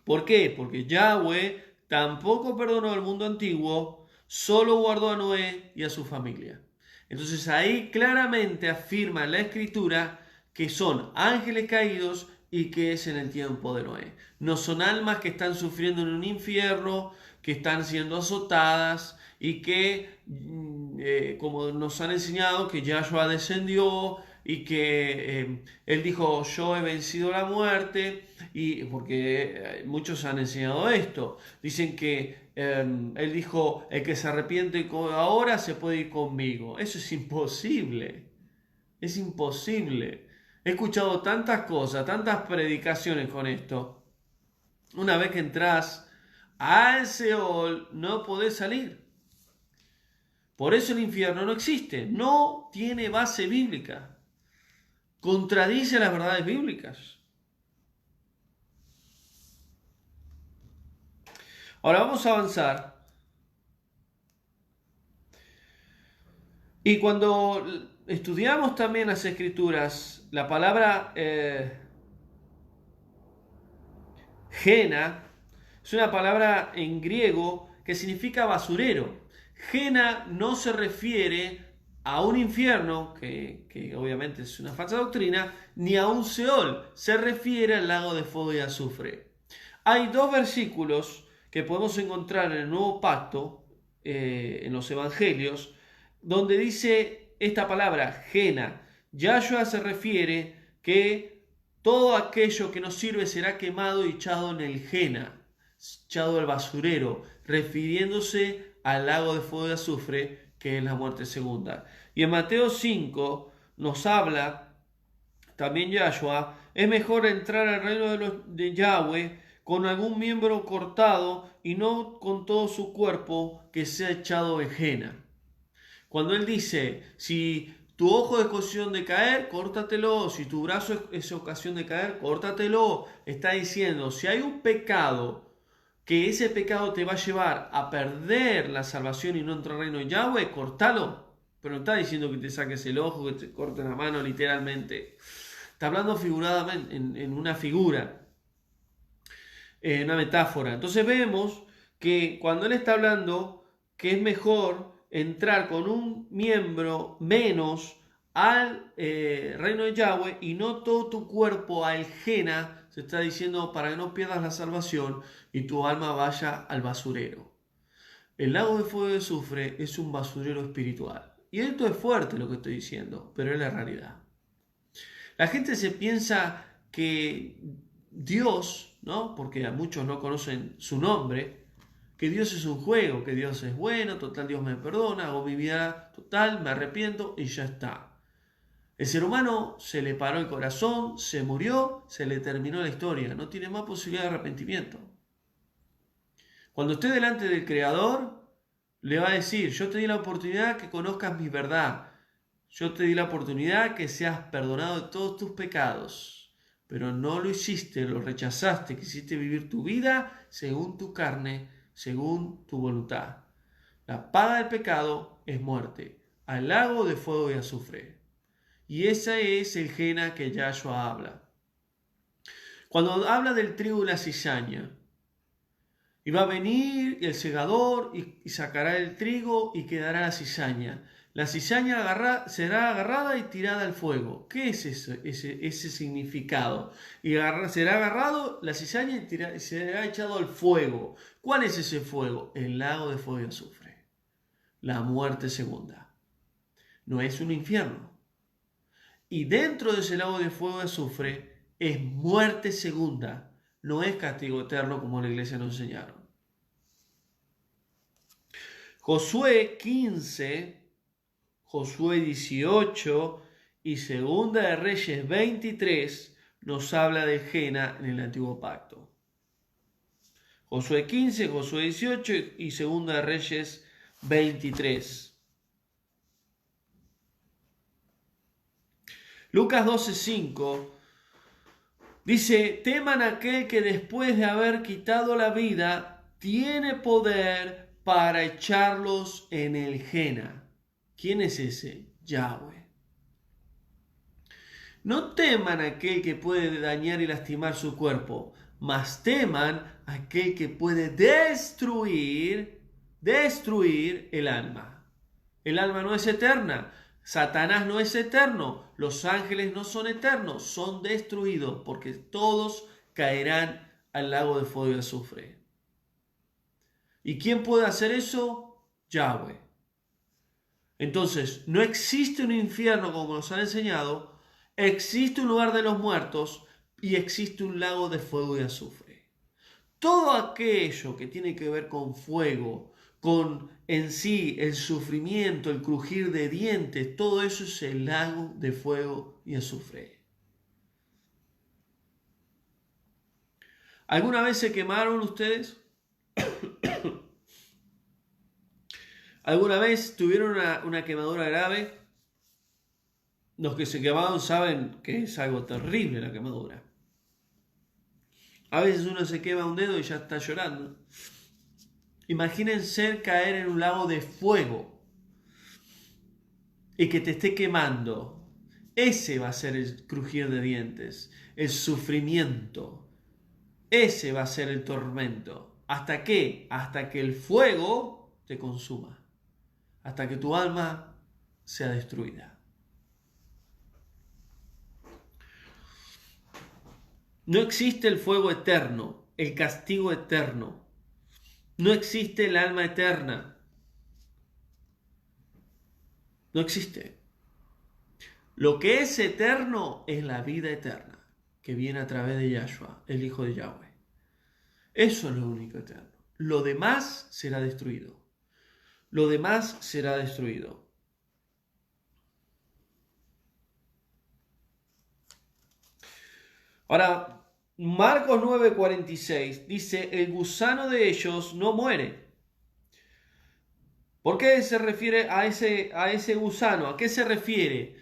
¿Por qué? Porque Yahweh tampoco perdonó al mundo antiguo, solo guardó a Noé y a su familia. Entonces ahí claramente afirma la Escritura que son ángeles caídos y que es en el tiempo de Noé. No son almas que están sufriendo en un infierno, que están siendo azotadas y que, como nos han enseñado, que Yahshua descendió y que él dijo, yo he vencido la muerte, y porque muchos han enseñado esto. Dicen que él dijo, el que se arrepiente ahora se puede ir conmigo. Eso es imposible. Es imposible. He escuchado tantas cosas, tantas predicaciones con esto. Una vez que entras al Seol, no podés salir. Por eso el infierno no existe. No tiene base bíblica. Contradice las verdades bíblicas. Ahora vamos a avanzar. Y cuando estudiamos también las Escrituras, la palabra Gena es una palabra en griego que significa basurero. Gena no se refiere a un infierno, que obviamente es una falsa doctrina, ni a un Seol, se refiere al lago de fuego y azufre. Hay dos versículos que podemos encontrar en el Nuevo Pacto, en los Evangelios, donde dice esta palabra, Gena. Yahshua se refiere que todo aquello que nos sirve será quemado y echado en el Gena, echado al basurero, refiriéndose al lago de fuego y azufre, que es la muerte segunda. Y en Mateo 5 nos habla también Yahshua, es mejor entrar al reino de Yahweh con algún miembro cortado y no con todo su cuerpo que sea echado en Gena. Cuando él dice, si tu ojo es ocasión de caer, córtatelo, si tu brazo es ocasión de caer, córtatelo, está diciendo, si hay un pecado, que ese pecado te va a llevar a perder la salvación y no entrar al reino de Yahweh, cortalo. Pero no está diciendo que te saques el ojo, que te cortes la mano, literalmente. Está hablando figuradamente, en una figura, en una metáfora. Entonces vemos que cuando él está hablando que es mejor entrar con un miembro menos al reino de Yahweh y no todo tu cuerpo aljena, se está diciendo para que no pierdas la salvación y tu alma vaya al basurero. El lago de fuego y azufre es un basurero espiritual. Y esto es fuerte lo que estoy diciendo, pero es la realidad. La gente se piensa que Dios, ¿no? Porque a muchos no conocen su nombre, que Dios es un juego, que Dios es bueno, total Dios me perdona, hago mi vida total, me arrepiento y ya está. El ser humano se le paró el corazón, se murió, se le terminó la historia, no tiene más posibilidad de arrepentimiento. Cuando esté delante del Creador, le va a decir, yo te di la oportunidad que conozcas mi verdad, yo te di la oportunidad que seas perdonado de todos tus pecados, pero no lo hiciste, lo rechazaste, quisiste vivir tu vida según tu carne, según tu voluntad. La paga del pecado es muerte, al lago de fuego y azufre. Y ese es el Gena que Yahshua habla. Cuando habla del trigo y la cizaña, y va a venir el segador y sacará el trigo y quedará la cizaña. La cizaña será agarrada y tirada al fuego. ¿Qué es ese significado? Y será agarrado la cizaña y será echado al fuego. ¿Cuál es ese fuego? El lago de fuego y azufre. La muerte segunda. No es un infierno. Y dentro de ese lago de fuego y azufre es muerte segunda. No es castigo eterno como la iglesia nos enseñaron. Josué 15, Josué 18 y Segunda de Reyes 23 nos habla de Gena en el Antiguo Pacto. Josué 15, Josué 18 y Segunda de Reyes 23. Lucas 12:5 dice, teman a aquel que después de haber quitado la vida tiene poder para echarlos en el Gena. ¿Quién es ese? Yahweh. No teman a aquel que puede dañar y lastimar su cuerpo, mas teman a aquel que puede destruir el alma. El alma no es eterna. Satanás no es eterno. Los ángeles no son eternos. Son destruidos porque todos caerán al lago de fuego y azufre. ¿Y quién puede hacer eso? Yahweh. Entonces, no existe un infierno como nos han enseñado, existe un lugar de los muertos y existe un lago de fuego y azufre. Todo aquello que tiene que ver con fuego, con en sí el sufrimiento, el crujir de dientes, todo eso es el lago de fuego y azufre. ¿Alguna vez se quemaron ustedes? ¿Alguna vez tuvieron una quemadura grave? Los que se quemaron saben que es algo terrible la quemadura. A veces uno se quema un dedo y ya está llorando. Imagínense caer en un lago de fuego y que te esté quemando. Ese va a ser el crujir de dientes, el sufrimiento. Ese va a ser el tormento. ¿Hasta qué? Hasta que el fuego te consuma. Hasta que tu alma sea destruida. No existe el fuego eterno, el castigo eterno. No existe el alma eterna. No existe. Lo que es eterno es la vida eterna, que viene a través de Yahshua, el Hijo de Yahweh. Eso es lo único eterno. Lo demás será destruido. Lo demás será destruido. Ahora, Marcos 9:46 dice, el gusano de ellos no muere. ¿Por qué se refiere a ese gusano? ¿A qué se refiere?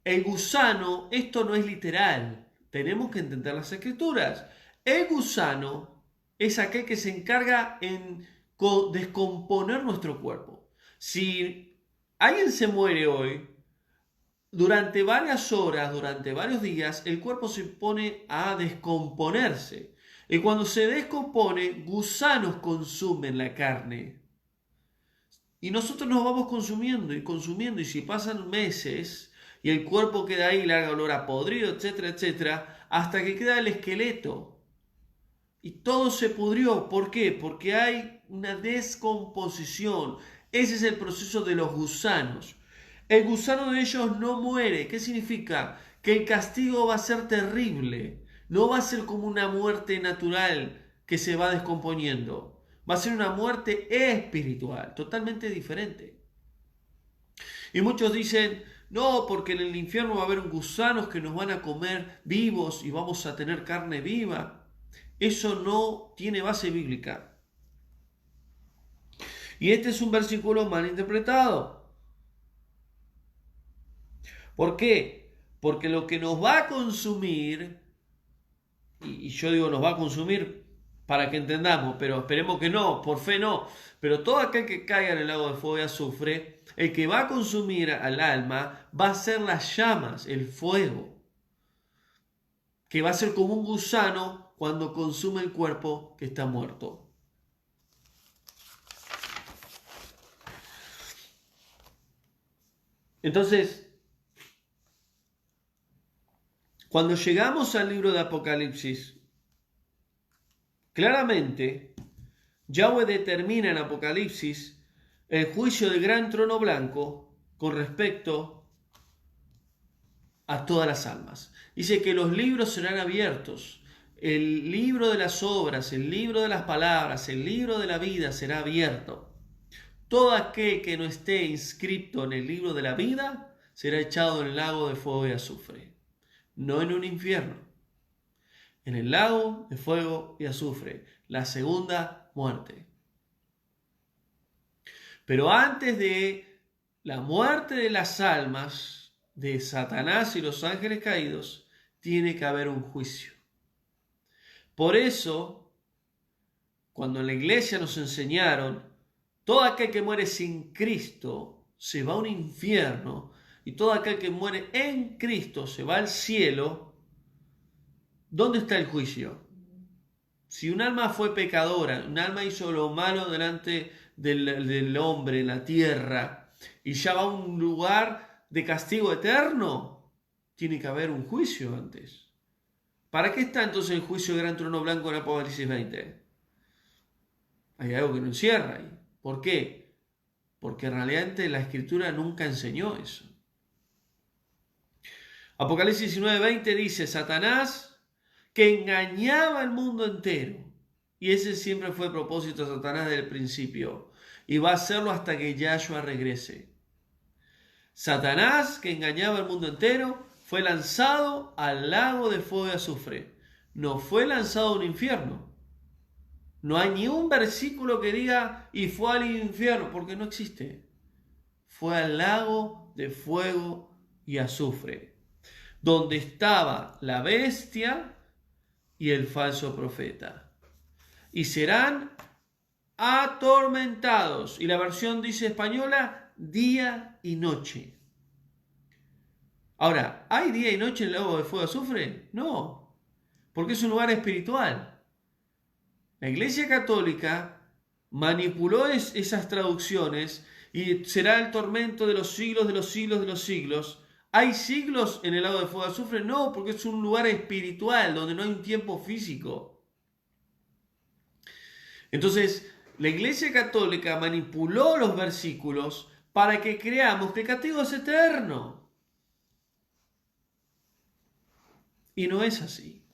El gusano, esto no es literal. Tenemos que entender las escrituras. El gusano es aquel que se encarga en descomponer nuestro cuerpo. Si alguien se muere hoy, durante varias horas, durante varios días, el cuerpo se pone a descomponerse. Y cuando se descompone, gusanos consumen la carne. Y nosotros nos vamos consumiendo y consumiendo. Y si pasan meses y el cuerpo queda ahí, le haga olor a podrido, etcétera, etcétera, hasta que queda el esqueleto. Y todo se pudrió. ¿Por qué? Porque hay una descomposición. Ese es el proceso de los gusanos. El gusano de ellos no muere. ¿Qué significa? Que el castigo va a ser terrible. No va a ser como una muerte natural que se va descomponiendo. Va a ser una muerte espiritual, totalmente diferente. Y muchos dicen, no, porque en el infierno va a haber gusanos que nos van a comer vivos y vamos a tener carne viva. Eso no tiene base bíblica. Y este es un versículo mal interpretado. ¿Por qué? Porque lo que nos va a consumir, y yo digo nos va a consumir para que entendamos, pero esperemos que no, por fe no, pero todo aquel que caiga en el lago de fuego y azufre, el que va a consumir al alma va a ser las llamas, el fuego, que va a ser como un gusano cuando consume el cuerpo que está muerto. Entonces, cuando llegamos al libro de Apocalipsis, claramente Yahweh determina en Apocalipsis el juicio del gran trono blanco con respecto a todas las almas. Dice que los libros serán abiertos. El libro de las obras, el libro de las palabras, el libro de la vida será abierto. Todo aquel que no esté inscrito en el libro de la vida será echado en el lago de fuego y azufre. No en un infierno. En el lago de fuego y azufre. La segunda muerte. Pero antes de la muerte de las almas de Satanás y los ángeles caídos, tiene que haber un juicio. Por eso, cuando en la iglesia nos enseñaron, todo aquel que muere sin Cristo se va a un infierno, y todo aquel que muere en Cristo se va al cielo. ¿Dónde está el juicio? Si un alma fue pecadora, un alma hizo lo malo delante del hombre en la tierra y ya va a un lugar de castigo eterno, tiene que haber un juicio antes. ¿Para qué está entonces el juicio del gran trono blanco en Apocalipsis 20? Hay algo que no encierra ahí. ¿Por qué? Porque realmente la Escritura nunca enseñó eso. Apocalipsis 19:20 dice, Satanás que engañaba al mundo entero. Y ese siempre fue el propósito de Satanás desde el principio. Y va a hacerlo hasta que Yahshua regrese. Satanás que engañaba al mundo entero fue lanzado al lago de fuego y azufre. No fue lanzado a un infierno. No hay ni un versículo que diga y fue al infierno, porque no existe. Fue al lago de fuego y azufre, donde estaba la bestia y el falso profeta. Y serán atormentados. Y la versión dice española, día y noche. Ahora, ¿hay día y noche en el lago de fuego y azufre? No, porque es un lugar espiritual. La Iglesia Católica manipuló esas traducciones y será el tormento de los siglos, de los siglos, de los siglos. ¿Hay siglos en el lago de fuego y azufre? No, porque es un lugar espiritual donde no hay un tiempo físico. Entonces, la Iglesia Católica manipuló los versículos para que creamos que el castigo es eterno. Y no es así,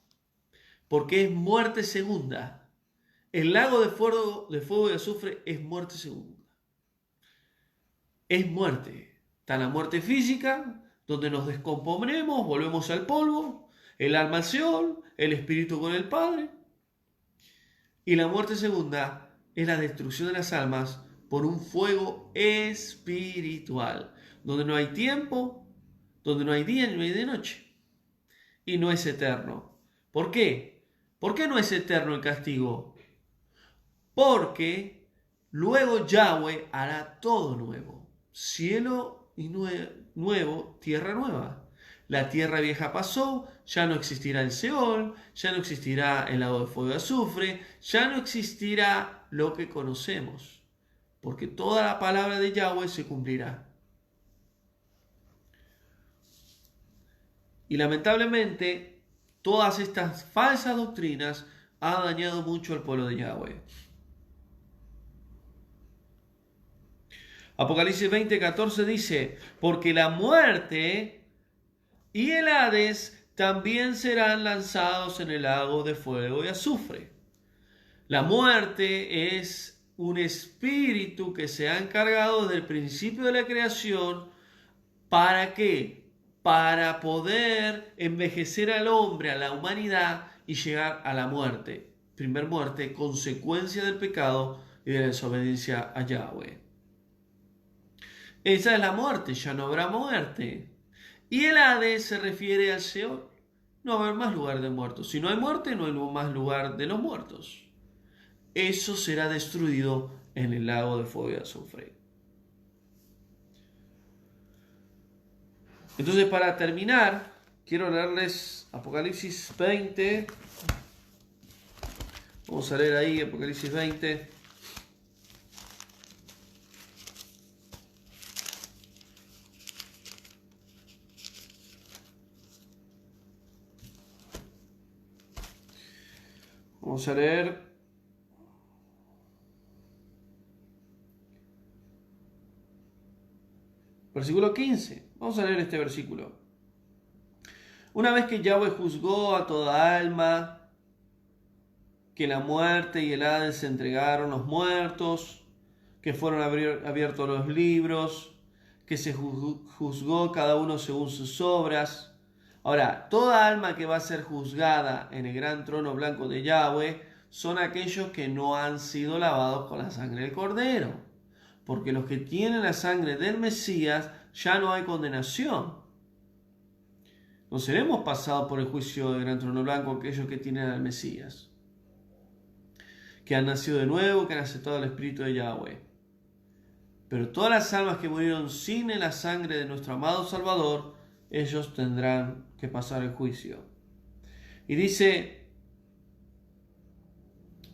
porque es muerte segunda. El lago de fuego y azufre es muerte segunda. Es muerte. Está la muerte física, donde nos descomponemos, volvemos al polvo, el alma al Seol, el espíritu con el Padre. Y la muerte segunda es la destrucción de las almas por un fuego espiritual, donde no hay tiempo, donde no hay día ni de noche. Y no es eterno. ¿Por qué? ¿Por qué no es eterno el castigo? Porque luego Yahweh hará todo nuevo. Cielo y nuevo, tierra nueva. La tierra vieja pasó, ya no existirá el Seol, ya no existirá el lago de fuego y azufre, ya no existirá lo que conocemos, porque toda la palabra de Yahweh se cumplirá. Y lamentablemente, todas estas falsas doctrinas han dañado mucho al pueblo de Yahweh. Apocalipsis 20:14 dice, porque la muerte y el Hades también serán lanzados en el lago de fuego y azufre. La muerte es un espíritu que se ha encargado desde el principio de la creación. ¿Para qué? Para poder envejecer al hombre, a la humanidad y llegar a la muerte. Primer muerte, consecuencia del pecado y de la desobediencia a Yahweh. Esa es la muerte, ya no habrá muerte. Y el Hades se refiere al Seol. No va a haber más lugar de muertos. Si no hay muerte, no hay más lugar de los muertos. Eso será destruido en el lago de fuego y azufre. Entonces, para terminar, quiero leerles Apocalipsis 20. Vamos a leer ahí Apocalipsis 20. Vamos a leer versículo 15. Vamos a leer este versículo. Una vez que Yahweh juzgó a toda alma, que la muerte y el Hades se entregaron los muertos, que fueron abiertos los libros, que se juzgó cada uno según sus obras. Ahora, toda alma que va a ser juzgada en el gran trono blanco de Yahweh son aquellos que no han sido lavados con la sangre del Cordero. Porque los que tienen la sangre del Mesías ya no hay condenación. No seremos pasados por el juicio del gran trono blanco aquellos que tienen al Mesías, que han nacido de nuevo, que han aceptado el Espíritu de Yahweh. Pero todas las almas que murieron sin la sangre de nuestro amado Salvador, ellos tendrán que pasar el juicio. Y dice,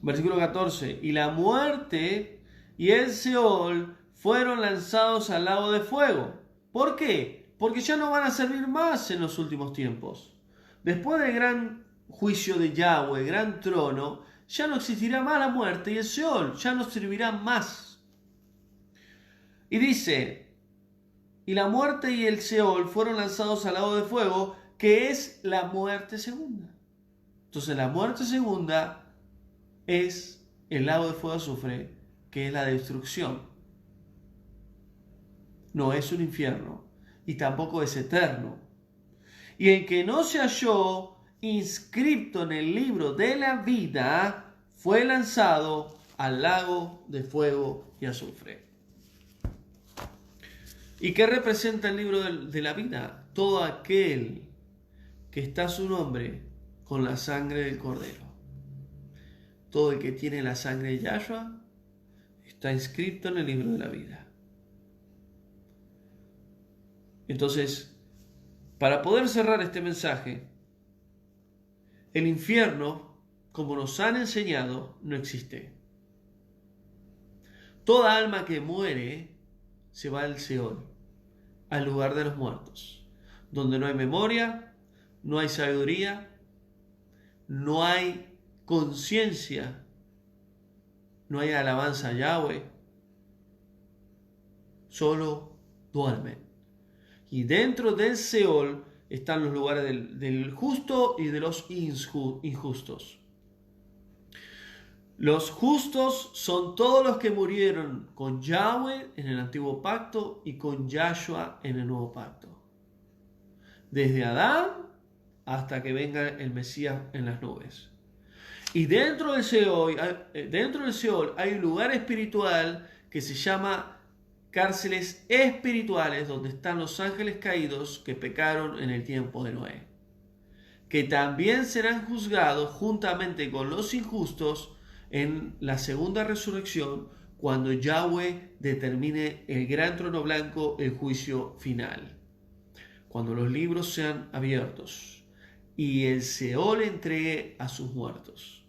versículo 14, y la muerte y el Seol fueron lanzados al lago de fuego. ¿Por qué? Porque ya no van a servir más en los últimos tiempos. Después del gran juicio de Yahweh, gran trono, ya no existirá más la muerte y el Seol, ya no servirán más. Y dice, y la muerte y el Seol fueron lanzados al lago de fuego, que es la muerte segunda. Entonces la muerte segunda es el lago de fuego azufre, que es la destrucción. No es un infierno y tampoco es eterno. Y el que no se halló inscrito en el libro de la vida fue lanzado al lago de fuego y azufre. ¿Y qué representa el libro de la vida? Todo aquel que está su nombre con la sangre del Cordero. Todo el que tiene la sangre de Yahshua está inscrito en el libro de la vida. Entonces, para poder cerrar este mensaje, el infierno, como nos han enseñado, no existe. Toda alma que muere se va al Seol, al lugar de los muertos, donde no hay memoria, no hay sabiduría, no hay conciencia, no hay alabanza a Yahweh, solo duermen. Y dentro del Seol están los lugares del justo y de los injustos. Los justos son todos los que murieron con Yahweh en el antiguo pacto y con Yahshua en el nuevo pacto. Desde Adán hasta que venga el Mesías en las nubes. Y dentro del Seol hay un lugar espiritual que se llama cárceles espirituales, donde están los ángeles caídos que pecaron en el tiempo de Noé, que también serán juzgados juntamente con los injustos en la segunda resurrección, cuando Yahweh determine el gran trono blanco, el juicio final. cuando los libros sean abiertos y el Seol entregue a sus muertos.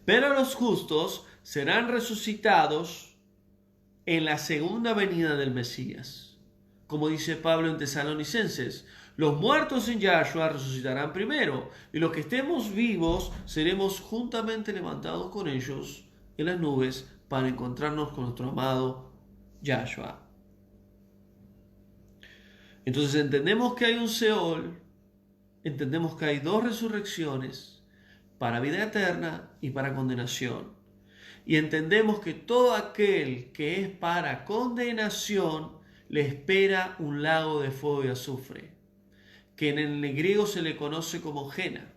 Pero los justos serán resucitados en la segunda venida del Mesías. Como dice Pablo en Tesalonicenses, los muertos en Yahshua resucitarán primero, y los que estemos vivos seremos juntamente levantados con ellos en las nubes para encontrarnos con nuestro amado Yahshua. Entonces entendemos que hay un Seol, entendemos que hay dos resurrecciones, para vida eterna y para condenación. Y entendemos que todo aquel que es para condenación le espera un lago de fuego y azufre, que en el griego se le conoce como Gena,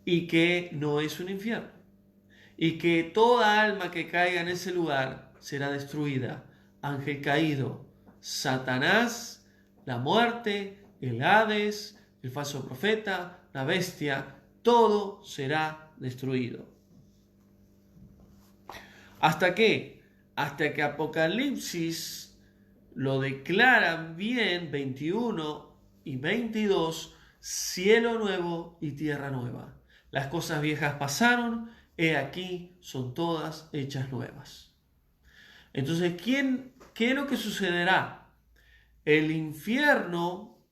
y que no es un infierno, y que toda alma que caiga en ese lugar será destruida. Ángel caído, Satanás, la muerte, el Hades, el falso profeta, la bestia, todo será destruido. ¿Hasta qué? Hasta que Apocalipsis lo declaran bien, 21 y 22, cielo nuevo y tierra nueva. Las cosas viejas pasaron, he aquí, son todas hechas nuevas. Entonces, ¿qué es lo que sucederá? El infierno,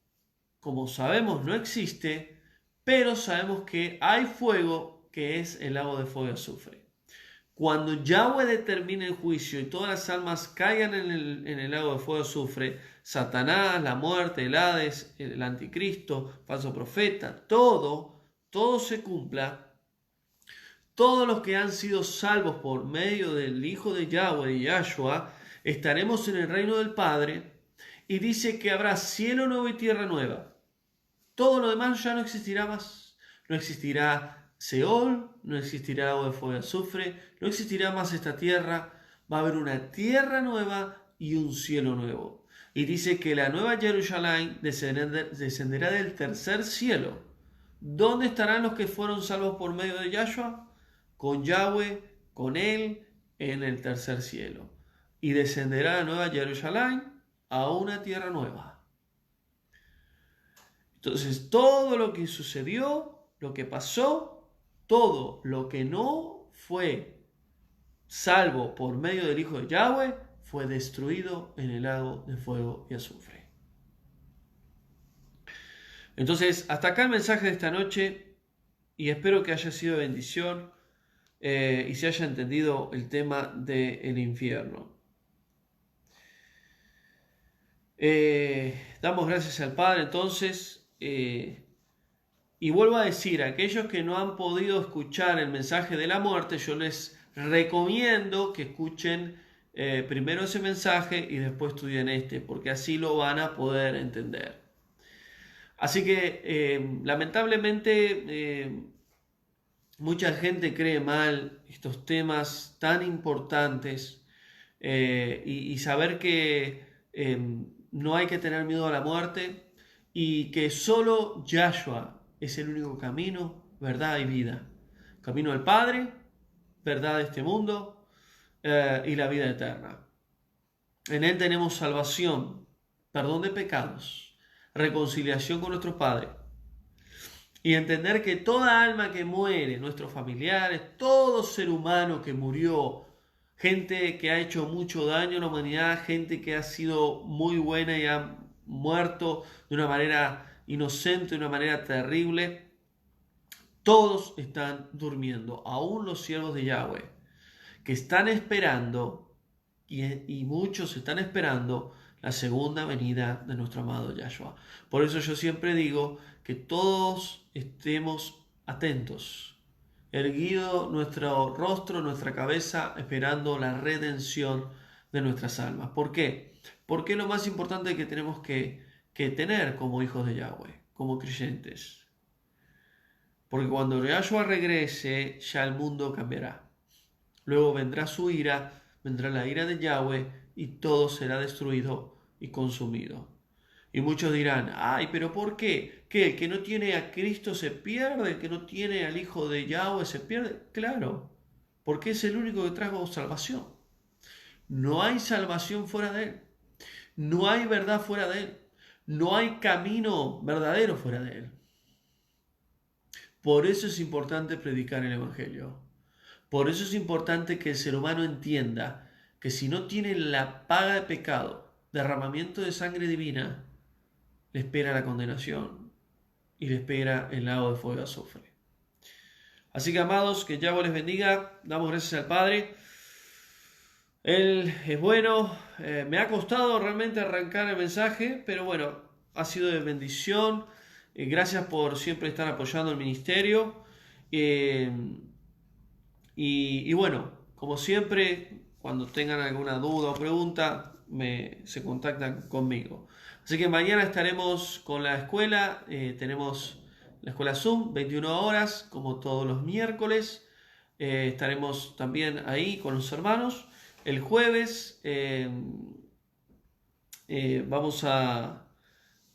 como sabemos, no existe, pero sabemos que hay fuego, que es el lago de fuego y azufre. Cuando Yahweh determine el juicio y todas las almas caigan en el lago de fuego y azufre, Satanás, la muerte, el Hades, el anticristo, falso profeta, todo se cumpla. Todos los que han sido salvos por medio del Hijo de Yahweh, de Yahshua, estaremos en el reino del Padre, y dice que habrá cielo nuevo y tierra nueva. Todo lo demás ya no existirá más. No existirá Seol, no existirá agua de fuego y azufre, no existirá más esta tierra. Va a haber una tierra nueva y un cielo nuevo. Y dice que la nueva Jerusalén descenderá del tercer cielo. ¿Dónde estarán los que fueron salvos por medio de Yahshua? Con Yahweh, con Él, en el tercer cielo. Y descenderá la nueva Jerusalén a una tierra nueva. Entonces, todo lo que sucedió, lo que pasó, todo lo que no fue salvo por medio del Hijo de Yahweh, fue destruido en el lago de fuego y azufre. Entonces, hasta acá el mensaje de esta noche, y espero que haya sido de bendición y se haya entendido el tema del infierno. Damos gracias al Padre entonces, y vuelvo a decir, a aquellos que no han podido escuchar el mensaje de la muerte, yo les recomiendo que escuchen primero ese mensaje y después estudien este, porque así lo van a poder entender. Así que lamentablemente mucha gente cree mal estos temas tan importantes, y saber que no hay que tener miedo a la muerte y que solo Yahshua es el único camino, verdad y vida. Camino al Padre, verdad de este mundo y la vida eterna. En Él tenemos salvación, perdón de pecados, reconciliación con nuestro Padre. Y entender que toda alma que muere, nuestros familiares, todo ser humano que murió, gente que ha hecho mucho daño a la humanidad, gente que ha sido muy buena y ha muerto de una manera inocente, de una manera terrible, todos están durmiendo, aún los siervos de Yahweh, que están esperando, y muchos están esperando la segunda venida de nuestro amado Yahshua. Por eso yo siempre digo que todos estemos atentos, erguido nuestro rostro, nuestra cabeza, esperando la redención de nuestras almas. ¿Por qué? Porque es lo más importante que tenemos que tener como hijos de Yahweh, como creyentes. Porque cuando Yahshua regrese, ya el mundo cambiará. Luego vendrá su ira, vendrá la ira de Yahweh y todo será destruido y consumido. Y muchos dirán, ay, pero ¿por qué? ¿Que el que no tiene a Cristo se pierde? ¿El que no tiene al Hijo de Yahweh se pierde? Claro, porque es el único que trajo salvación. No hay salvación fuera de Él. No hay verdad fuera de Él. No hay camino verdadero fuera de Él. Por eso es importante predicar el Evangelio. Por eso es importante que el ser humano entienda que si no tiene la paga de pecado, derramamiento de sangre divina, le espera la condenación y le espera el lago de fuego y azufre. Así que, amados, que Yahweh les bendiga. Damos gracias al Padre. Él es bueno. Me ha costado realmente arrancar el mensaje, pero bueno, ha sido de bendición. Gracias por siempre estar apoyando el ministerio. Y bueno, como siempre, cuando tengan alguna duda o pregunta, se contactan conmigo. Así que mañana estaremos con la escuela. Tenemos la escuela Zoom, 21 horas, como todos los miércoles. Estaremos también ahí con los hermanos. El jueves vamos a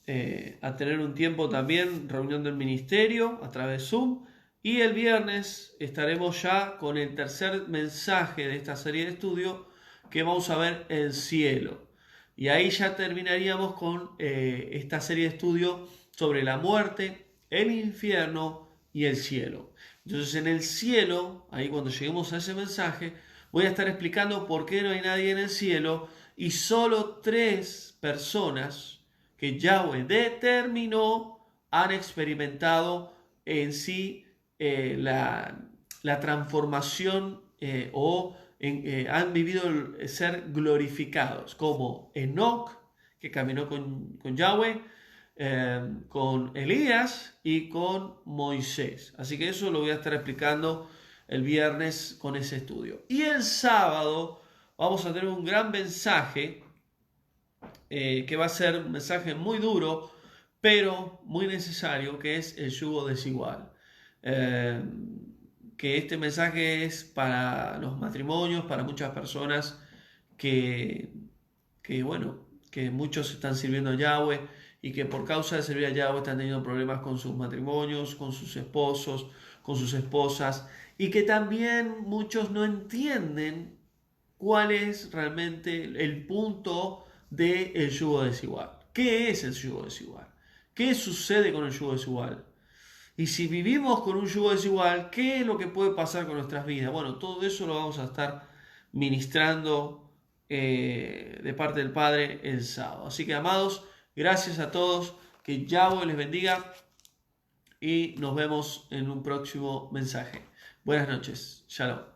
tener un tiempo también, reunión del ministerio a través de Zoom. Y el viernes estaremos ya con el tercer mensaje de esta serie de estudio, que vamos a ver el cielo. Y ahí ya terminaríamos con esta serie de estudio sobre la muerte, el infierno y el cielo. Entonces en el cielo, ahí cuando lleguemos a ese mensaje, voy a estar explicando por qué no hay nadie en el cielo y solo 3 personas que Yahweh determinó han experimentado en sí la transformación han vivido el ser glorificados, como Enoc, que caminó con Yahweh, con Elías y con Moisés. Así que eso lo voy a estar explicando el viernes con ese estudio. Y el sábado vamos a tener un gran mensaje, que va a ser un mensaje muy duro, pero muy necesario, que es el yugo desigual. Que este mensaje es para los matrimonios, para muchas personas que muchos están sirviendo a Yahweh y que por causa de servir a Yahweh están teniendo problemas con sus matrimonios, con sus esposos, con sus esposas, y que también muchos no entienden cuál es realmente el punto del yugo desigual. ¿Qué es el yugo desigual? ¿Qué sucede con el yugo desigual? Y si vivimos con un yugo desigual, ¿qué es lo que puede pasar con nuestras vidas? Bueno, todo eso lo vamos a estar ministrando de parte del Padre el sábado. Así que, amados, gracias a todos, que Yahweh les bendiga y nos vemos en un próximo mensaje. Buenas noches. Shalom.